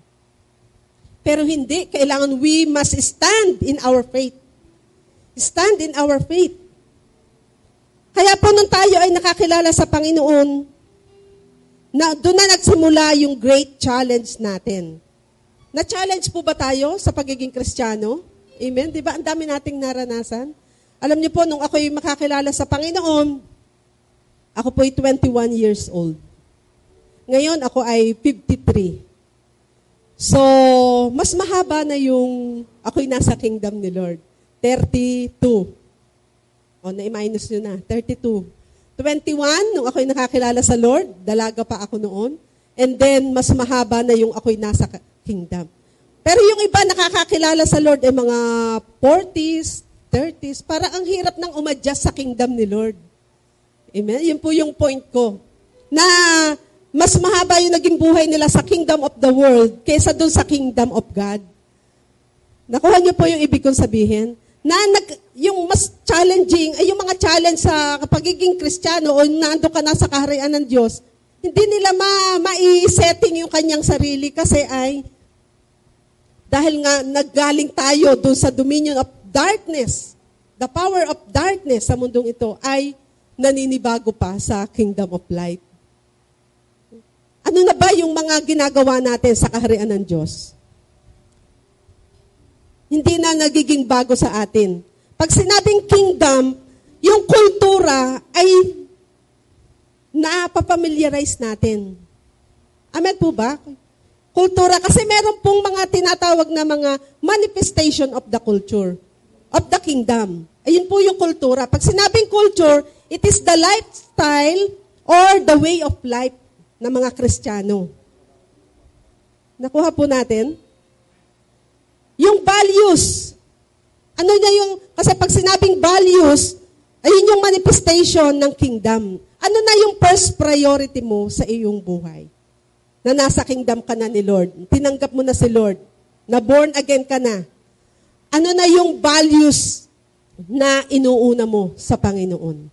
Pero hindi, kailangan we must stand in our faith. Stand in our faith. Kaya po nung tayo ay nakakilala sa Panginoon, doon na nagsimula yung great challenge natin. Na-challenge po ba tayo sa pagiging Kristiyano? Amen? Di ba? Ang dami nating naranasan. Alam niyo po, nung ako'y makakilala sa Panginoon, ako po'y 21 years old. Ngayon, ako ay 53. So, mas mahaba na yung ako'y nasa kingdom ni Lord. 32. O, na-minus nyo na. 32. 21, nung ako'y nakakilala sa Lord, dalaga pa ako noon. And then, mas mahaba na yung ako'y nasa kingdom. Pero yung iba nakakakilala sa Lord ay mga 40s, 30s. Para ang hirap nang umadjust sa kingdom ni Lord. Amen? Yun po yung point ko. Na mas mahaba yung naging buhay nila sa kingdom of the world kaysa dun sa kingdom of God. Nakuha niyo po yung ibig kong sabihin? Na yung mas challenging, ay yung mga challenge sa pagiging Kristiyano o nando ka na sa kaharian ng Diyos, hindi nila ma-setting yung kanyang sarili kasi ay dahil nga naggaling tayo dun sa dominion of darkness, the power of darkness sa mundong ito ay naninibago pa sa kingdom of light. Ano na ba yung mga ginagawa natin sa kaharian ng Diyos? Hindi na nagiging bago sa atin. Pag sinabing kingdom, yung kultura ay napapamiliarize natin. Amen po ba? Kultura, kasi meron pong mga tinatawag na mga manifestation of the culture, of the kingdom. Ayun po yung kultura. Pag sinabing culture, it is the lifestyle or the way of life ng mga Kristiyano. Nakuha po natin? Yung values. Ano na yung, kasi pag sinabing values, ayun yung manifestation ng kingdom. Ano na yung first priority mo sa iyong buhay? Na nasa kingdom ka na ni Lord. Tinanggap mo na si Lord. Na born again ka na. Ano na yung values na inuuna mo sa Panginoon?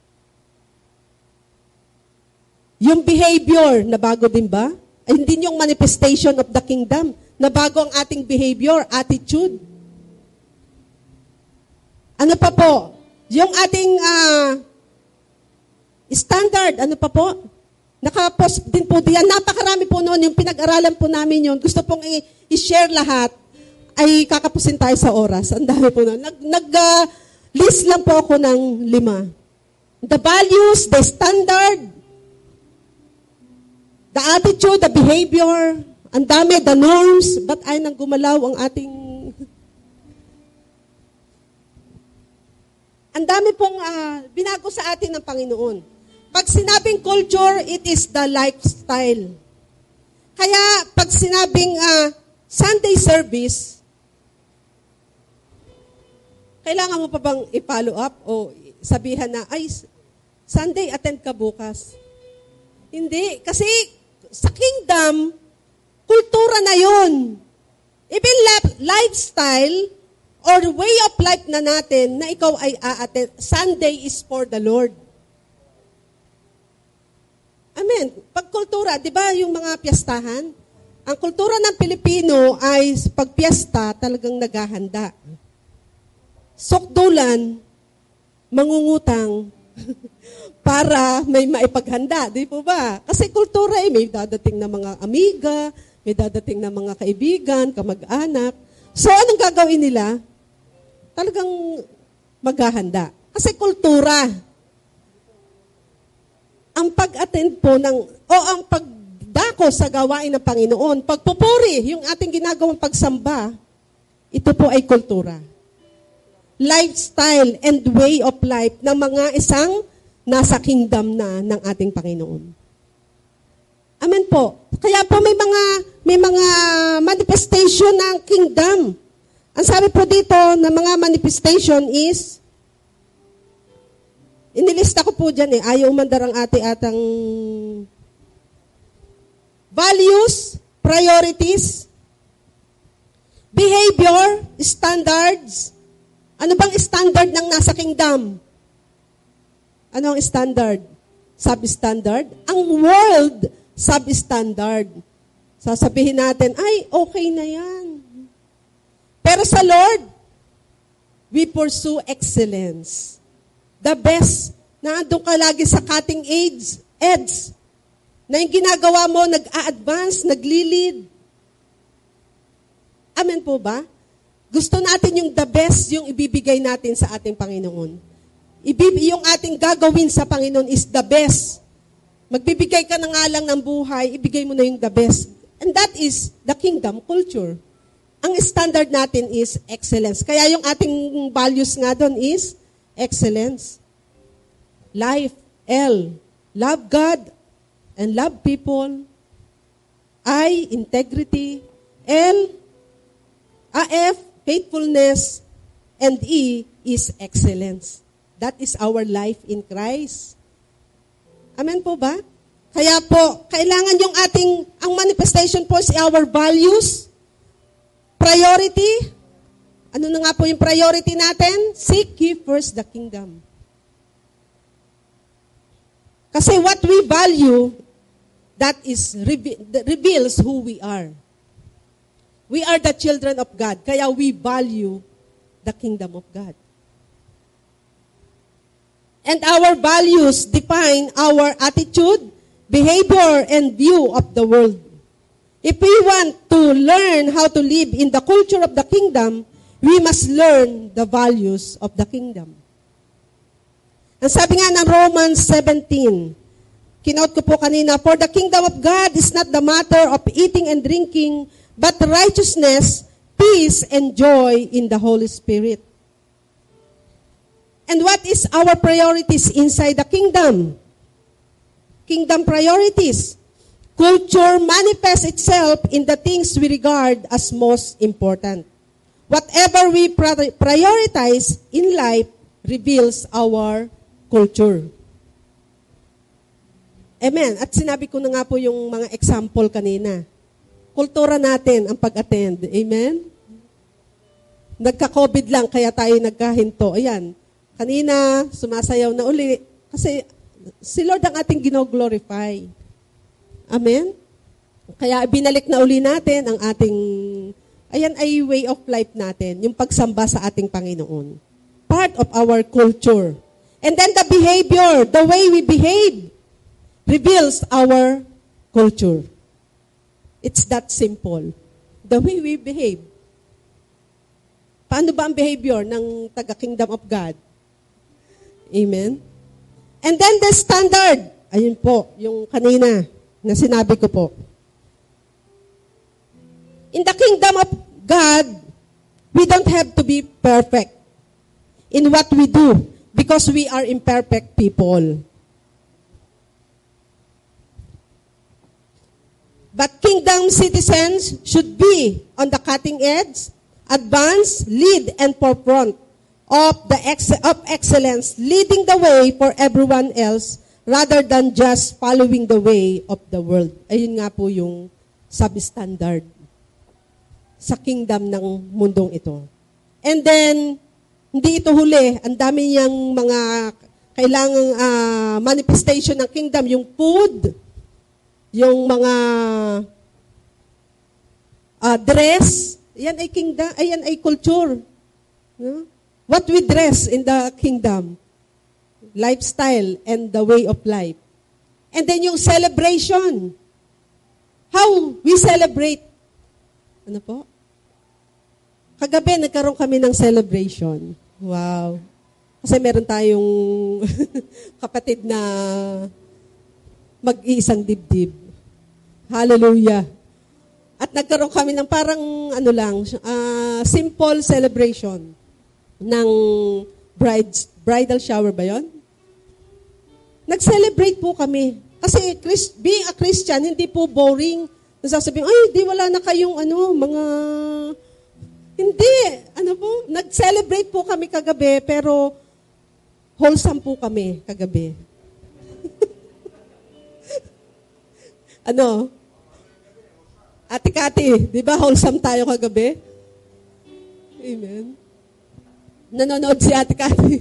Yung behavior, na bago din ba? Ay, hindi yung manifestation of the kingdom. Na bago ang ating behavior, attitude. Ano pa po? Yung ating standard, ano pa po? Nakapost din po diyan. Napakarami po noon. Yung pinag-aralan po namin yun. Gusto pong i-share lahat. Ay kakapusin tayo sa oras. Ang dami po noon. List lang po ako ng 5. The values, the standard, the attitude, the behavior, ang dami, the norms, ba't ay nang gumalaw ang ating... Ang dami pong binago sa atin ng Panginoon. Pag sinabing culture, it is the lifestyle. Kaya pag sinabing Sunday service, kailangan mo pa bang i-follow up o sabihan na, ay, Sunday, attend ka bukas. Hindi, kasi sa kingdom, kultura na yun. Even lifestyle or way of life na natin na ikaw ay a-attend. Sunday is for the Lord. Amen. Pag kultura, di ba yung mga piyestahan? Ang kultura ng Pilipino ay pag piyesta talagang naghahanda. Sokdulan, mangungutang, para may maipaghanda, di po ba? Kasi kultura may dadating na mga amiga, may dadating na mga kaibigan, kamag-anak. So, anong gagawin nila? Talagang maghahanda. Kasi kultura. Ang pag-attend po ang pagdako ako sa gawain ng Panginoon. Pagpupuri, yung ating ginagawang pagsamba, ito po ay kultura. Lifestyle and way of life ng mga isang nasa kingdom na ng ating Panginoon. Amen po. Kaya po may mga manifestation ng kingdom. Ang sabi po dito na mga manifestation is, inilista ko po dyan ayaw umandar ang atang values, priorities, behavior, standards. Ano bang standard ng nasa kingdom? Ano ang standard? Substandard? Ang world, substandard. Sasabihin natin, ay, okay na yan. Pero sa Lord, we pursue excellence. The best. Naandun ka lagi sa cutting edge. Na yung ginagawa mo, nag-a-advance, nag-lead. Amen po ba? Gusto natin yung the best yung ibibigay natin sa ating Panginoon. Yung ating gagawin sa Panginoon is the best. Magbibigay ka na nga lang ng buhay, ibigay mo na yung the best. And that is the kingdom culture. Ang standard natin is excellence. Kaya yung ating values nga doon is excellence. Life, L. Love God and love people. I, integrity. L, AF, faithfulness, and E is excellence. That is our life in Christ. Amen po ba? Kaya po, kailangan ang manifestation po is our values, priority. Ano na nga po yung priority natin? Seek ye first the kingdom. Kasi what we value, that is reveals who we are. We are the children of God, kaya we value the kingdom of God. And our values define our attitude, behavior, and view of the world. If we want to learn how to live in the culture of the kingdom, we must learn the values of the kingdom. Ang sabi nga ng Romans 17, kinote ko po kanina, for the kingdom of God is not the matter of eating and drinking, but righteousness, peace, and joy in the Holy Spirit. And what is our priorities inside the kingdom? Kingdom priorities. Culture manifests itself in the things we regard as most important. Whatever we prioritize in life reveals our culture. Amen. At sinabi ko na nga po yung mga example kanina. Kultura natin ang pag-attend. Amen? Nagka-COVID lang, kaya tayo nagkahinto. Ayan. Kanina, sumasayaw na uli. Kasi si Lord ang ating gino-glorify. Amen? Kaya binalik na uli natin ang ating, ayan ay way of life natin, yung pagsamba sa ating Panginoon. Part of our culture. And then the behavior, the way we behave, reveals our culture. It's that simple. The way we behave. Paano ba ang behavior ng taga-kingdom of God? Amen? And then the standard. Ayun po, yung kanina na sinabi ko po. In the kingdom of God, we don't have to be perfect in what we do because we are imperfect people. But kingdom citizens should be on the cutting edge, advance, lead, and forefront of excellence, leading the way for everyone else rather than just following the way of the world. Ayun nga po yung substandard sa kingdom ng mundong ito. And then, hindi ito huli. Ang dami niyang mga kailangang manifestation ng kingdom, yung food, yung mga dress, yan ay kingdom, yan ay culture. No? What we dress in the kingdom, lifestyle and the way of life. And then yung celebration. How we celebrate. Ano po? Kagabi, nagkaroon kami ng celebration. Wow. Kasi meron tayong kapatid na mag-iisang dibdib. Hallelujah. At nagkaroon kami ng parang simple celebration ng bridal shower ba yon? Nag-celebrate po kami. Kasi being a Christian, hindi po boring. Nasasabihin, ay, di wala na kayong mga... Hindi. Nag-celebrate po kami kagabi, pero wholesome po kami kagabi. Ate Kati, di ba wholesome tayo kagabi? Amen. Nanonood si Ate Kati.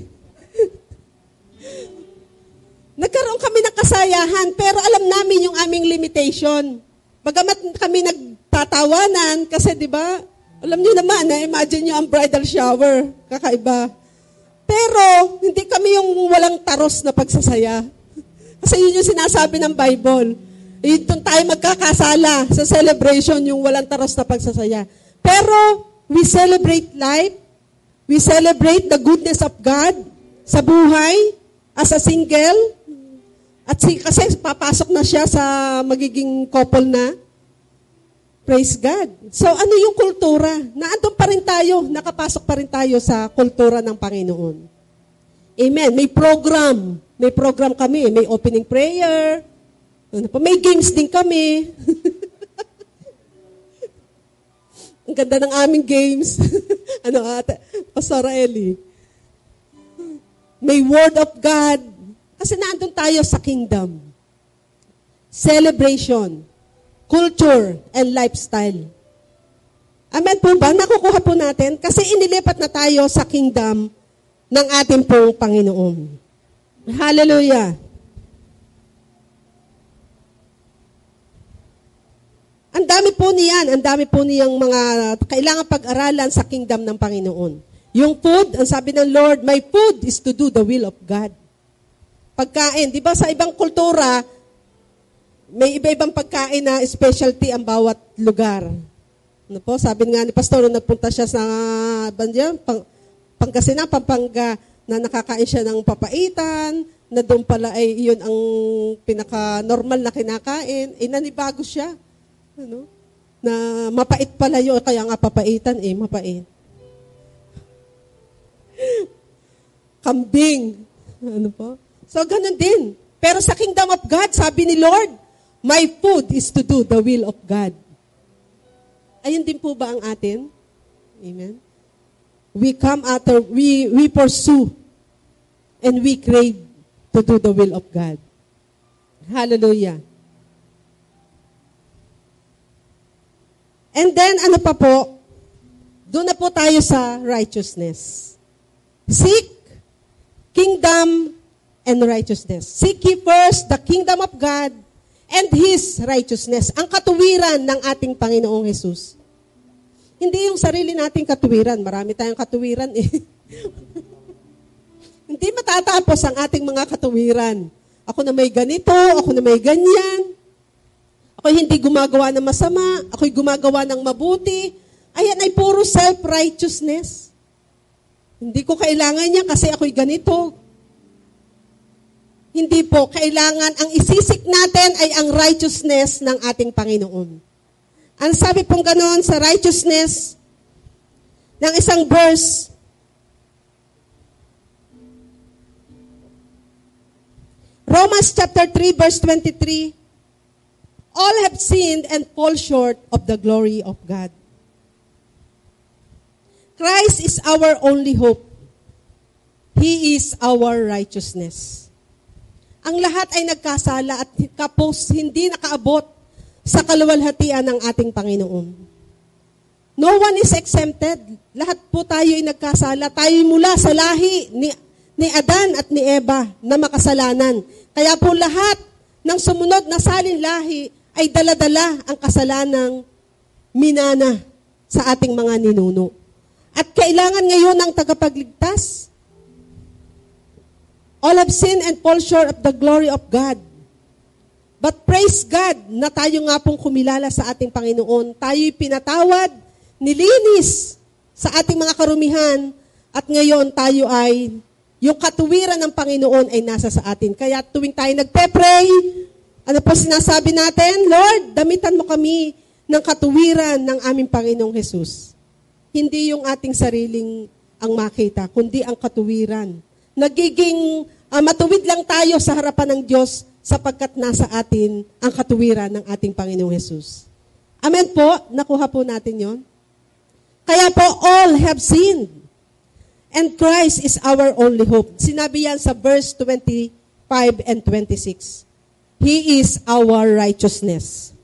Nagkaroon kami ng kasayahan, pero alam namin yung aming limitation. Bagamat kami nagtatawanan, kasi di ba, alam nyo naman, imagine nyo ang bridal shower, kakaiba. Pero, hindi kami yung walang taros na pagsasaya. Kasi yun yung sinasabi ng Bible. Doon tayo magkakasala sa celebration, yung walang taros na pagsasaya. Pero, we celebrate life. We celebrate the goodness of God sa buhay, as a single. At kasi papasok na siya sa magiging couple na. Praise God. So ano yung kultura? Naandun pa rin tayo, nakapasok pa rin tayo sa kultura ng Panginoon. Amen. May program. May program kami. May opening prayer. May games din kami. Ang ganda ng aming games. Pastora Ellie? May word of God. Kasi naandun tayo sa kingdom. Celebration, culture, and lifestyle. Amen po ba? Nakukuha po natin kasi inilipat na tayo sa kingdom ng ating pong Panginoon. Hallelujah. Ang dami po niyang mga kailangan pag-aralan sa kingdom ng Panginoon. Yung food, ang sabi ng Lord, my food is to do the will of God. Pagkain, di ba sa ibang kultura, may iba-ibang pagkain na specialty ang bawat lugar. Sabi nga ni Pastor, nung nagpunta siya sa Pangasinan, Pampanga, na nakakain siya ng papaitan, na doon pala ay iyon ang pinaka-normal na kinakain, nanibago siya. Na mapait pala yun, kaya nga papaitan, mapait. Kambing. So, ganun din. Pero sa kingdom of God, sabi ni Lord, my food is to do the will of God. Ayun din po ba ang atin? Amen? We pursue, and we crave to do the will of God. Hallelujah. And then, doon na po tayo sa righteousness. Seek kingdom and righteousness. Seek ye first the kingdom of God and His righteousness. Ang katuwiran ng ating Panginoong Jesus. Hindi yung sarili nating katuwiran. Marami tayong katuwiran Hindi matatapos ang ating mga katuwiran. Ako na may ganito, ako na may ganyan. Ako hindi gumagawa ng masama, ako'y gumagawa ng mabuti. Ayan ay puro self-righteousness. Hindi ko kailangan niya kasi ako'y ganito. Hindi po, kailangan ang isisik natin ay ang righteousness ng ating Panginoon. Ang sabi pong ganoon sa righteousness ng isang verse, Romans chapter 3 verse 23, all have sinned and fall short of the glory of God. Christ is our only hope. He is our righteousness. Ang lahat ay nagkasala at kapos hindi nakaabot sa kaluwalhatian ng ating Panginoon. No one is exempted. Lahat po tayo ay nagkasala. Tayo mula sa lahi ni Adan at ni Eva na makasalanan. Kaya po lahat ng sumunod na salin lahi ay daladala ang kasalanang minana sa ating mga ninuno. At kailangan ngayon ng tagapagligtas. All have sinned and fall short of the glory of God. But praise God na tayo nga pong kumilala sa ating Panginoon. Tayo'y pinatawad, nilinis sa ating mga karumihan, at ngayon tayo ay, yung katuwiran ng Panginoon ay nasa sa atin. Kaya tuwing tayo nagpe-pray, Ano po sinasabi natin? Lord, damitan mo kami ng katuwiran ng aming Panginoong Hesus. Hindi yung ating sariling ang makita, kundi ang katuwiran. Nagiging matuwid lang tayo sa harapan ng Diyos sapagkat nasa atin ang katuwiran ng ating Panginoong Hesus. Amen po? Nakuha po natin yon. Kaya po, all have sinned. And Christ is our only hope. Sinabi yan sa verse 25 and 26. He is our righteousness.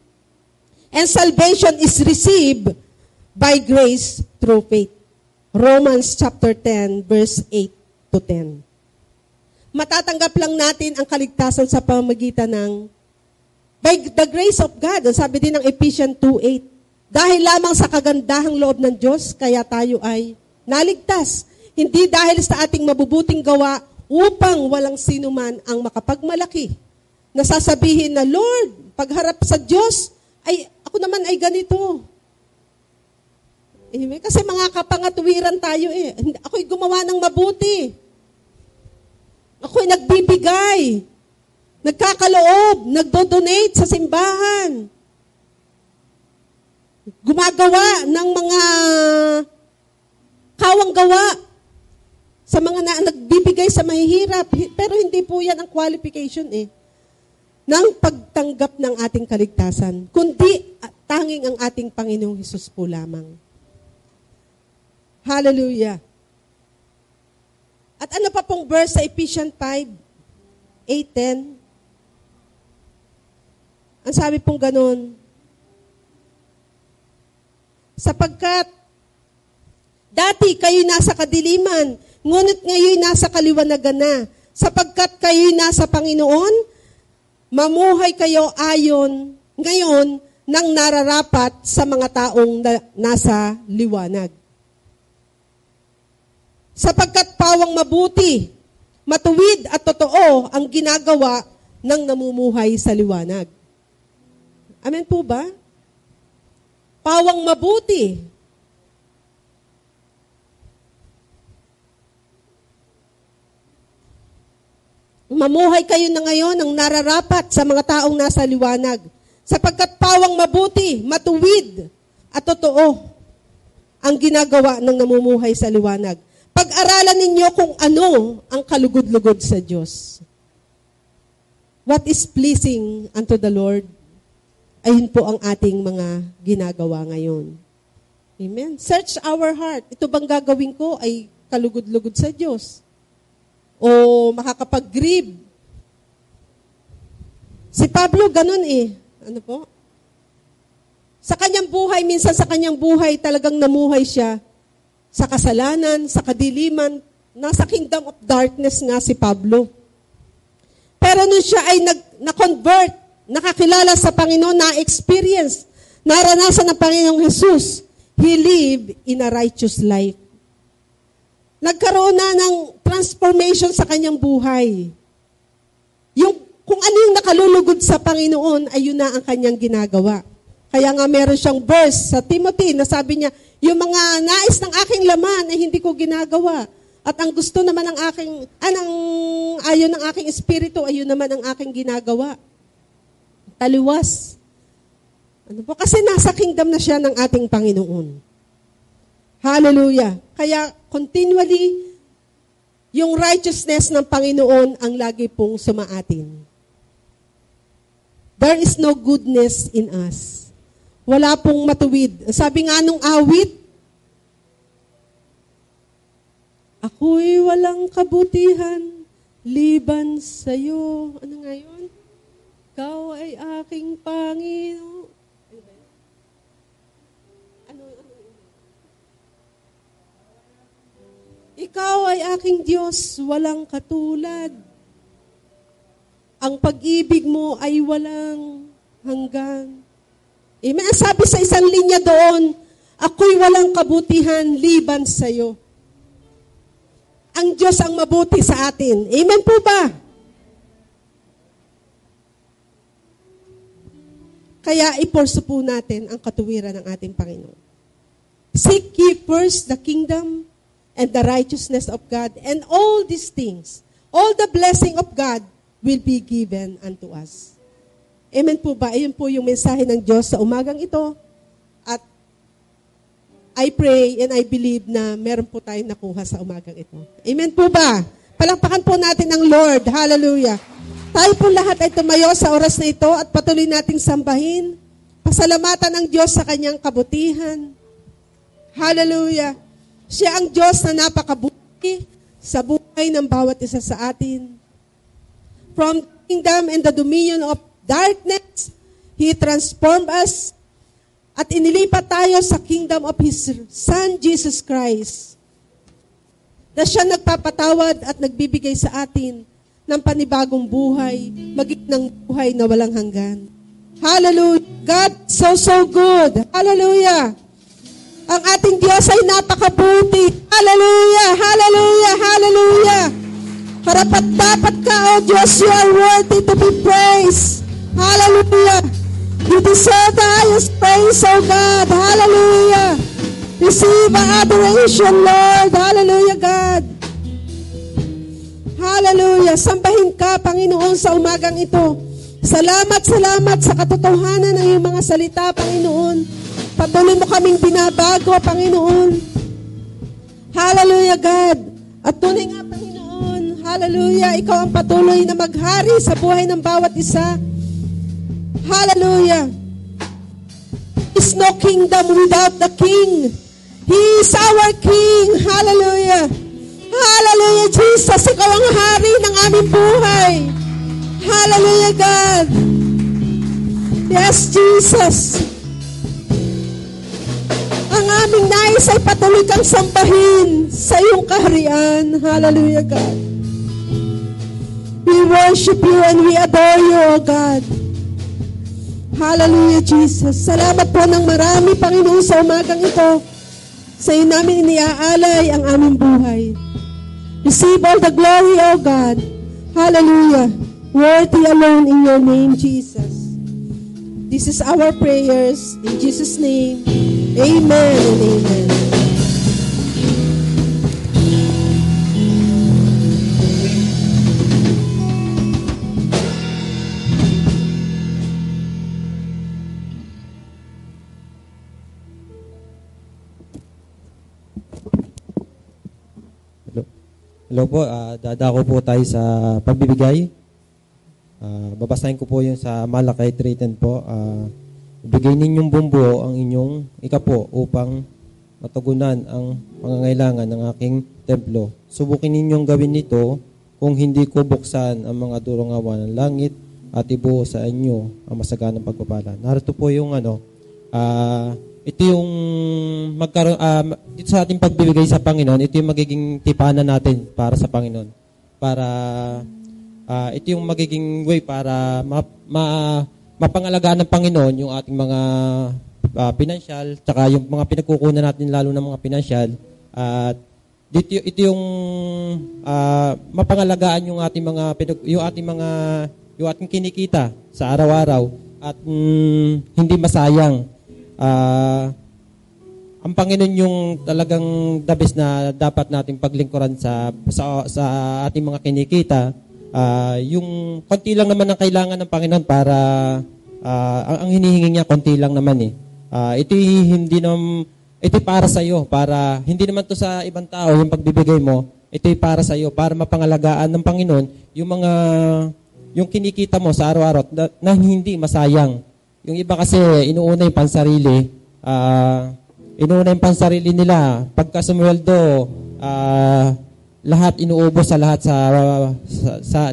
And salvation is received by grace through faith. Romans chapter 10, verse 8 to 10. Matatanggap lang natin ang kaligtasan sa pamamagitan ng by the grace of God. Sabi din ng Ephesians 2:8. Dahil lamang sa kagandahang loob ng Diyos, kaya tayo ay naligtas. Hindi dahil sa ating mabubuting gawa upang walang sinuman ang makapagmalaki. Nasasabihin na, Lord, pagharap sa Diyos, ay ako naman ay ganito. Kasi mga kapangatuwiran tayo eh. Ako'y gumawa ng mabuti. Ako'y nagbibigay. Nagkakaloob. Nagdo-donate sa simbahan. Gumagawa ng mga kawang gawa sa mga nagbibigay sa mahihirap. Pero hindi po yan ang qualification eh ng pagtanggap ng ating kaligtasan, kundi tanging ang ating Panginoong Hesus po lamang. Hallelujah. At ano pa pong verse sa Ephesians 5:8-10? Ang sabi pong ganun, sapagkat dati kayo nasa kadiliman, ngunit ngayon nasa kaliwanagan na. Sapagkat kayo nasa Panginoon, mamuhay kayo ayon ngayon ng nararapat sa mga taong nasa liwanag. Sapagkat pawang mabuti, matuwid at totoo ang ginagawa ng namumuhay sa liwanag. Amen po ba? Pawang mabuti. Mamuhay kayo na ngayon ng nararapat sa mga taong nasa liwanag. Sapagkat pawang mabuti, matuwid, at totoo ang ginagawa ng namumuhay sa liwanag. Pag-aralan ninyo kung ano ang kalugod-lugod sa Diyos. What is pleasing unto the Lord? Ayun po ang ating mga ginagawa ngayon. Amen? Search our heart. Ito bang gagawin ko ay kalugod-lugod sa Diyos? O makakapag-grieve. Si Pablo, ganun eh. Ano po? Sa kanyang buhay, minsan sa kanyang buhay, talagang namuhay siya sa kasalanan, sa kadiliman, nasa kingdom of darkness nga si Pablo. Pero nung siya ay na-convert, nakakilala sa Panginoon, na-experience, naranasan ng Panginoong Jesus, he lived in a righteous life. Nagkaroon na ng transformation sa kanyang buhay. Kung ano yung nakalulugod sa Panginoon, ay yun na ang kanyang ginagawa. Kaya nga meron siyang verse sa Timothy na sabi niya, yung mga nais ng aking laman ay hindi ko ginagawa. At ang gusto naman ng ayon ng aking espiritu, ay yun naman ang aking ginagawa. Taliwas. Ano po? Kasi nasa kingdom na siya ng ating Panginoon. Hallelujah. Kaya continually, yung righteousness ng Panginoon ang lagi pong sumaatin. There is no goodness in us. Wala pong matuwid. Sabi nga nung awit, ako'y walang kabutihan, liban sa'yo. Ano nga yun? Ikaw ay aking Panginoon. Ikaw ay aking Diyos, walang katulad. Ang pag-ibig mo ay walang hanggan. Amen. Sabi sa isang linya doon, ako'y walang kabutihan liban sa'yo. Ang Diyos ang mabuti sa atin. Amen po ba? Kaya ipursu po natin ang katuwiran ng ating Panginoon. Seek ye first the kingdom and the righteousness of God, and all these things, all the blessing of God will be given unto us. Amen po ba? Ayun po yung mensahe ng Diyos sa umagang ito. At I pray and I believe na meron po tayong nakuha sa umagang ito. Amen po ba? Palakpakan po natin ang Lord. Hallelujah. Tayo po lahat ay tumayo sa oras na ito at patuloy nating sambahin. Pasalamatan ang Diyos sa kanyang kabutihan. Hallelujah. Siya ang Diyos na napakabuti sa buhay ng bawat isa sa atin. From the kingdom and the dominion of darkness, He transformed us at inilipat tayo sa kingdom of His Son, Jesus Christ, na siya nagpapatawad at nagbibigay sa atin ng panibagong buhay, maging ng buhay na walang hanggan. Hallelujah! God, so good! Hallelujah! Ang ating Diyos ay napakabuti. Hallelujah! Hallelujah! Hallelujah! Karapat dapat ka, O Diyos, you are worthy to be praised. Hallelujah! You deserve the highest praise, O God. Hallelujah! Receive our adoration, Lord. Hallelujah, God. Hallelujah. Sambahin ka, Panginoon, sa umagang ito. Salamat sa katotohanan ng iyong mga salita, Panginoon. Patuloy mo kaming binabago, Panginoon. Hallelujah, God. At tunay nga, Panginoon, hallelujah, ikaw ang patuloy na maghari sa buhay ng bawat isa. Hallelujah. There is no kingdom without the King. He is our King. Hallelujah. Hallelujah, Jesus. Ikaw ang hari ng aming buhay. Hallelujah, God. Yes, Jesus. Ang aming nais ay patuloy kang sambahin sa iyong kaharian. Hallelujah, God. We worship you and we adore you, O God. Hallelujah, Jesus. Salamat po ng marami, Panginoon, sa umagang ito. Sa iyo namin iniaalay ang aming buhay. Receive all the glory, O God. Hallelujah. Worthy alone in your name, Jesus. This is our prayers. In Jesus' name, amen and amen. Hello po, dadako po tayo sa pagbibigay. Babasahin ko po yung sa Malakay 3:10 po. Ibigay ninyong bumbuo ang inyong ikapo upang matugunan ang pangangailangan ng aking templo. Subukin ninyong gawin ito kung hindi ko buksan ang mga durungawan ng langit at ibuo sa inyo ang masaganang pagpapala. Narito po yung ito yung magkaroon, dito sa ating pagbibigay sa Panginoon, ito yung magiging tipanan natin para sa Panginoon. Para, ito yung magiging way para mapangalagaan ng Panginoon yung ating mga pinansyal, tsaka yung mga pinagkukunan natin lalo ng mga pinansyal. At dito, ito yung mapangalagaan yung ating mga, yung ating kinikita sa araw-araw at hindi masayang. Ang Panginoon yung talagang the best na dapat nating paglingkuran sa ating mga kinikita. Yung konti lang naman ang kailangan ng Panginoon para ang hinihingi niya konti lang naman ito para sa iyo, para hindi naman to sa ibang tao yung pagbibigay mo. Ito para sa iyo, para mapangalagaan ng Panginoon yung kinikita mo sa araw-araw na hindi masayang. Yung iba kasi inuuna yung pansarili. Inuuna yung pansarili nila. Pagka sumweldo, lahat inuubos sa lahat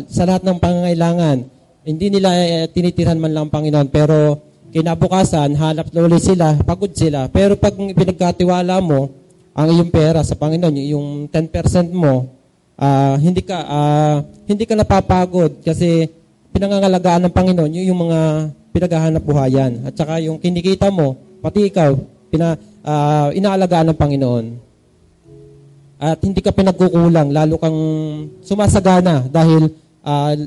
sa lahat ng pangangailangan. Hindi nila tinitirhan man lang ang Panginoon. Pero kinabukasan, hanap na ulit sila, pagod sila. Pero pag pinagkatiwala mo ang iyong pera sa Panginoon, yung 10% mo, hindi ka napapagod kasi pinangangalagaan ng Panginoon yung mga pinaghahanap buhayan. At saka yung kinikita mo, pati ikaw, inaalagaan ng Panginoon. At hindi ka pinagkukulang, lalo kang sumasagana dahil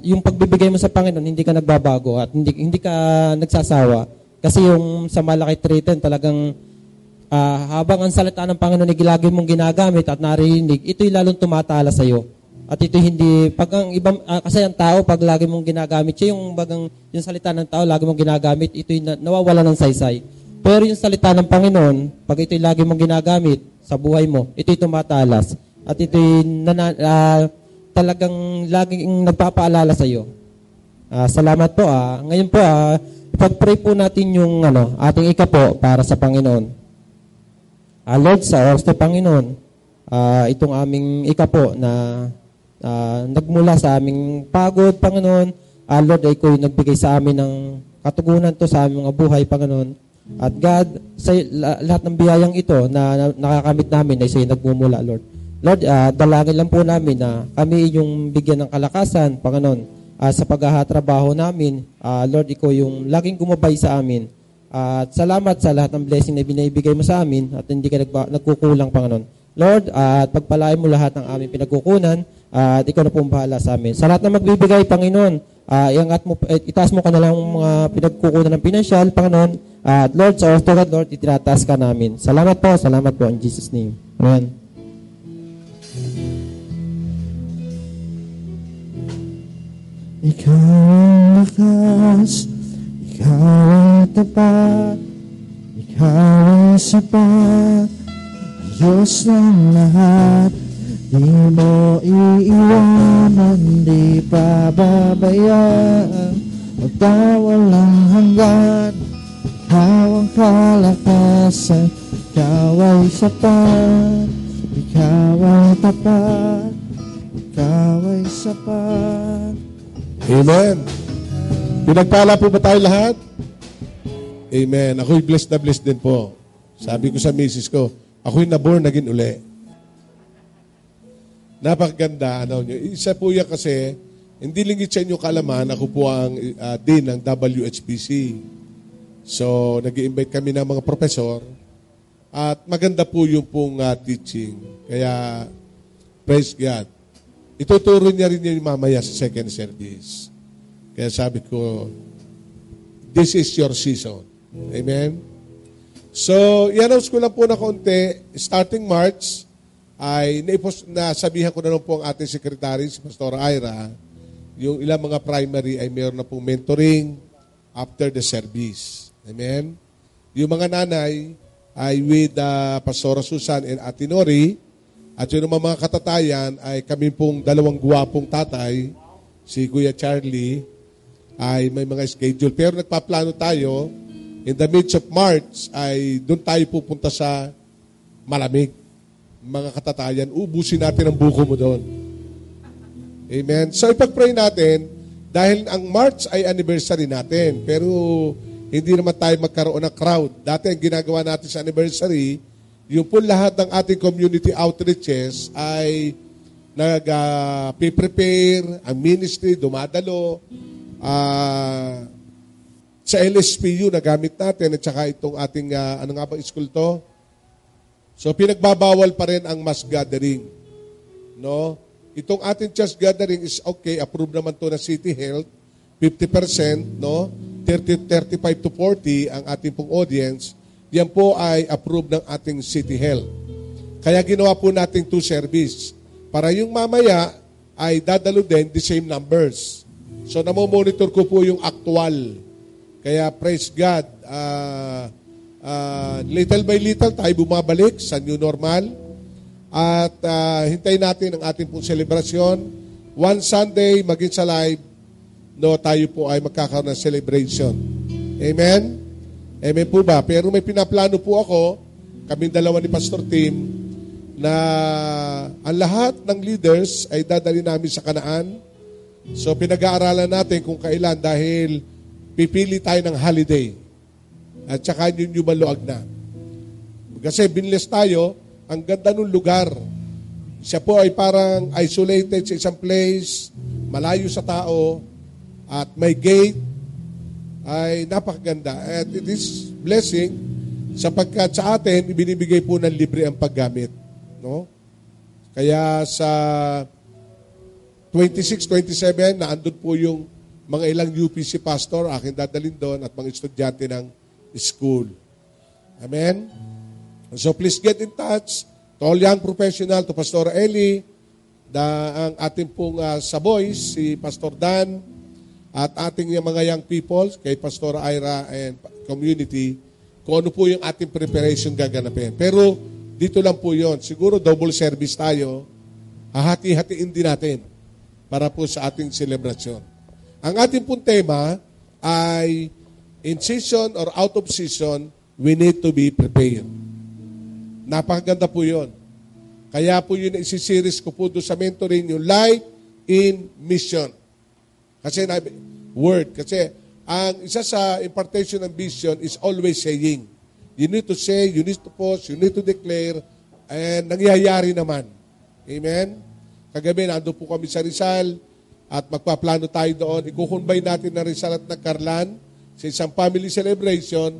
yung pagbibigay mo sa Panginoon, hindi ka nagbabago at hindi ka nagsasawa. Kasi yung sa Malakay 3:10, talagang habang ang salita ng Panginoon ay lagi mong ginagamit at narinig, ito'y lalong tumatala sa iyo. At ito hindi, pag ang ibang, kasi ang tao, pag lagi mong ginagamit siya, yung salita ng tao, lagi mong ginagamit, ito'y nawawala ng saysay. Pero yung salita ng Panginoon, pag ito'y lagi mong ginagamit sa buhay mo, ito'y tumatalas. At ito'y talagang laging nagpapaalala sa iyo. Salamat po. Ngayon po, ipag-pray po natin yung ating ikapo para sa Panginoon. Lord, sa oras na Panginoon, itong aming ikapo na nagmula sa aming pagod, Panginoon, Lord, ay ikaw yung nagbigay sa amin ng katugunan to sa aming mga buhay, Panginoon. At God, sa lahat ng biyayang ito na nakakamit namin ay sa'yo nagmumula, Lord. Lord, dalangin lang po namin na kami yung bigyan ng kalakasan, Panginoon, sa paghahatrabaho namin. Lord, ikaw yung laging gumabay sa amin. At salamat sa lahat ng blessing na binibigay mo sa amin at hindi ka nagkukulang, Panginoon. Lord, at pagpalain mo lahat ng aming pinagkukunan at ikaw na po bahala sa amin. Sa lahat na magbibigay, Panginoon, itaas mo ka na lang mga pinagkukunan ng pinansyal, Panginoon. At Lord, sa oras to God, Lord, itinataas ka namin. Salamat po in Jesus' name. Amen. Ikaw ang lakas, ikaw ang tapat, ikaw ang sapat, Diyos ng lahat. Di mo iiwanan, di pababayaan, magtawalang hanggan. Ikaw ang kalakasan, ikaw ay sapat, ikaw ay tapat, ikaw ay sapat. Amen. Pinagpala po ba tayo lahat? Amen. Ako'y blessed na blessed din po. Sabi ko sa misis ko, ako'y naborn naging uli. Napakaganda. Isa po yan kasi, hindi lingit sa inyo kaalaman, ako po ang dean ng WHPC. So, nag-i-invite kami ng mga profesor at maganda po yung pong teaching. Kaya, praise God. Ituturo niya rin yung mamaya sa second service. Kaya sabi ko, this is your season. Amen? So, i-announce ko lang po na konti, starting March, ay nasabihan ko na lang po ang ating secretary, si Pastor Ira, yung ilang mga primary ay mayroon na pong mentoring after the service. Amen? Yung mga nanay ay with Pastora Susan and Ate Nori, at yung mga katatayan ay kami pong dalawang guwapong tatay, si Kuya Charlie, ay may mga schedule. Pero nagpaplano tayo, in the midst of March, ay doon tayo pupunta sa malamig. Mga katatayan, ubusin natin ang buko mo doon. Amen? So ipag-pray natin, dahil ang March ay anniversary natin, pero hindi naman tayo magkaroon ng crowd. Dati ang ginagawa natin sa anniversary, yung po lahat ng ating community outreaches ay nag-prepare, ang ministry, dumadalo, sa LSPU na gamit natin, at saka itong ating, school to? So, pinagbabawal pa rin ang mass gathering. No? Itong ating church gathering is okay, approved naman to na City Health, 50%, no? 35 to 40 ang ating pong audience. Yan po ay approved ng ating City Health. Kaya ginawa po natin 2 service. Para yung mamaya ay dadalo din the same numbers. So namomonitor ko po yung actual. Kaya praise God. Little by little tayo bumabalik sa new normal. At hintayin natin ang ating pong celebration. One Sunday, maging sa live, no, tayo po ay magkakaroon ng celebration. Amen? Amen po ba? Pero may pinaplano po ako, kaming dalawa ni Pastor Tim, na ang lahat ng leaders ay dadali namin sa Kanaan. So pinag-aaralan natin kung kailan dahil pipili tayo ng holiday. At saka yun yung maluag na. Kasi binless tayo, ang ganda ng lugar. Siya po ay parang isolated sa isang place, malayo sa tao, at may gate, ay napakaganda. At it is blessing sapagkat sa atin, ibinibigay po ng libre ang paggamit. No? Kaya sa 26, 27, naandun po yung mga ilang UPC pastor, akin dadalhin doon, at mga estudyante ng school. Amen? So please get in touch to all young professional, to Pastor Eli, ang ating pong sa boys, si Pastor Dan, at ating mga young people, kay Pastor Ira and community, kung ano po yung ating preparation gaganapin. Pero dito lang po yon. Siguro double service tayo, hahati-hatiin din natin para po sa ating selebrasyon. Ang ating pong tema ay in season or out of season, we need to be prepared. Napakaganda po yon. Kaya po yun isisiris ko po doon sa mentoring yung Life in Mission. Kasi ang isa sa impartation ng vision is always saying. You need to say, you need to post, you need to declare, and nangyayari naman. Amen? Kagabi, nandun po kami sa Rizal at magpaplano tayo doon. Ikukumbay natin na Rizal at Nagkarlan sa isang family celebration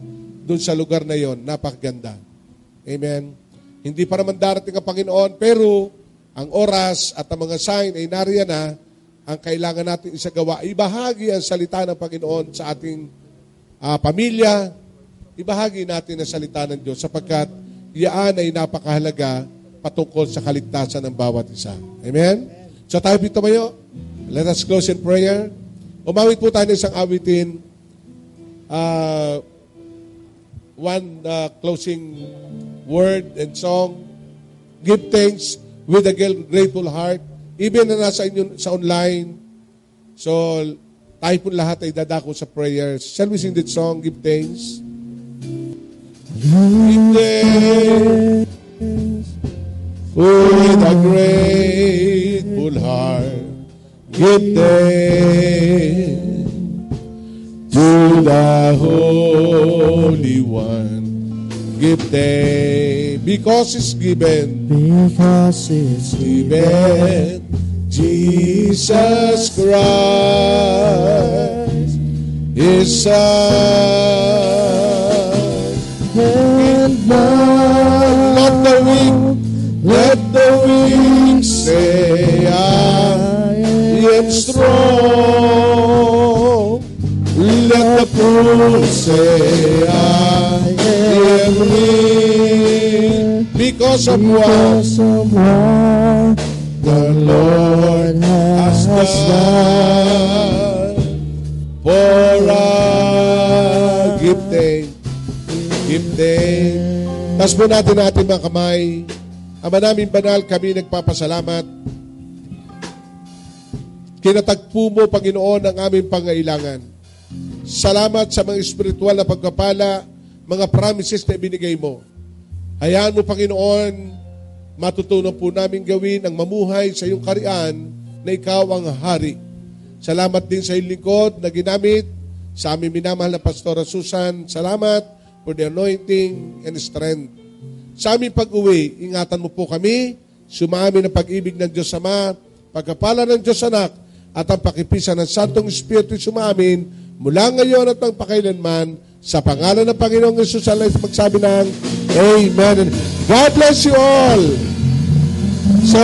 doon sa lugar na yon. Napakaganda. Amen? Hindi pa naman darating ang Panginoon, pero ang oras at ang mga sign ay nariyan na. Ang kailangan natin isagawa, ibahagi ang salita ng Panginoon sa ating pamilya, ibahagi natin ang salita ng Diyos sapagkat iyan ay napakahalaga patungkol sa kaligtasan ng bawat isa. Amen? So tayo po tumayo. Let us close in prayer. Umawit po tayo ng isang awitin. One closing word and song. Give thanks with a grateful heart. Even na nasa inyo sa online. So, tayo po lahat ay dadako sa prayers. Shall we sing that song, Give Thanks? Give thanks with a grateful heart. Give thanks to the Holy One. Give thanks because it's given. Because it's given. Jesus Christ, His Son. And let the weak say, I am strong. Let the poor say, I am rich. Because of what the Lord has done for us. Give thanks. Give thanks. Taas po natin mga kamay. Ama namin banal, kami nagpapasalamat. Kinatagpo mo, Panginoon, ang aming pangailangan. Salamat sa mga espiritual na pagkapala, mga promises na ibinigay mo. Hayaan mo, Panginoon, matutunan po namin gawin ang mamuhay sa iyong karian na ikaw ang hari. Salamat din sa iyong lingkod na ginamit sa aming minamahal na Pastora Susan. Salamat for the anointing and strength. Sa aming pag-uwi, ingatan mo po kami, sumami ng pag-ibig ng Diyos Ama, pagkapala ng Diyos Anak, at ang pakipisan ng Santong Espiritu sumamin mula ngayon at magpakailanman sa pangalan ng Panginoong Yesus alay magsabi ng Amen. God bless you all. So,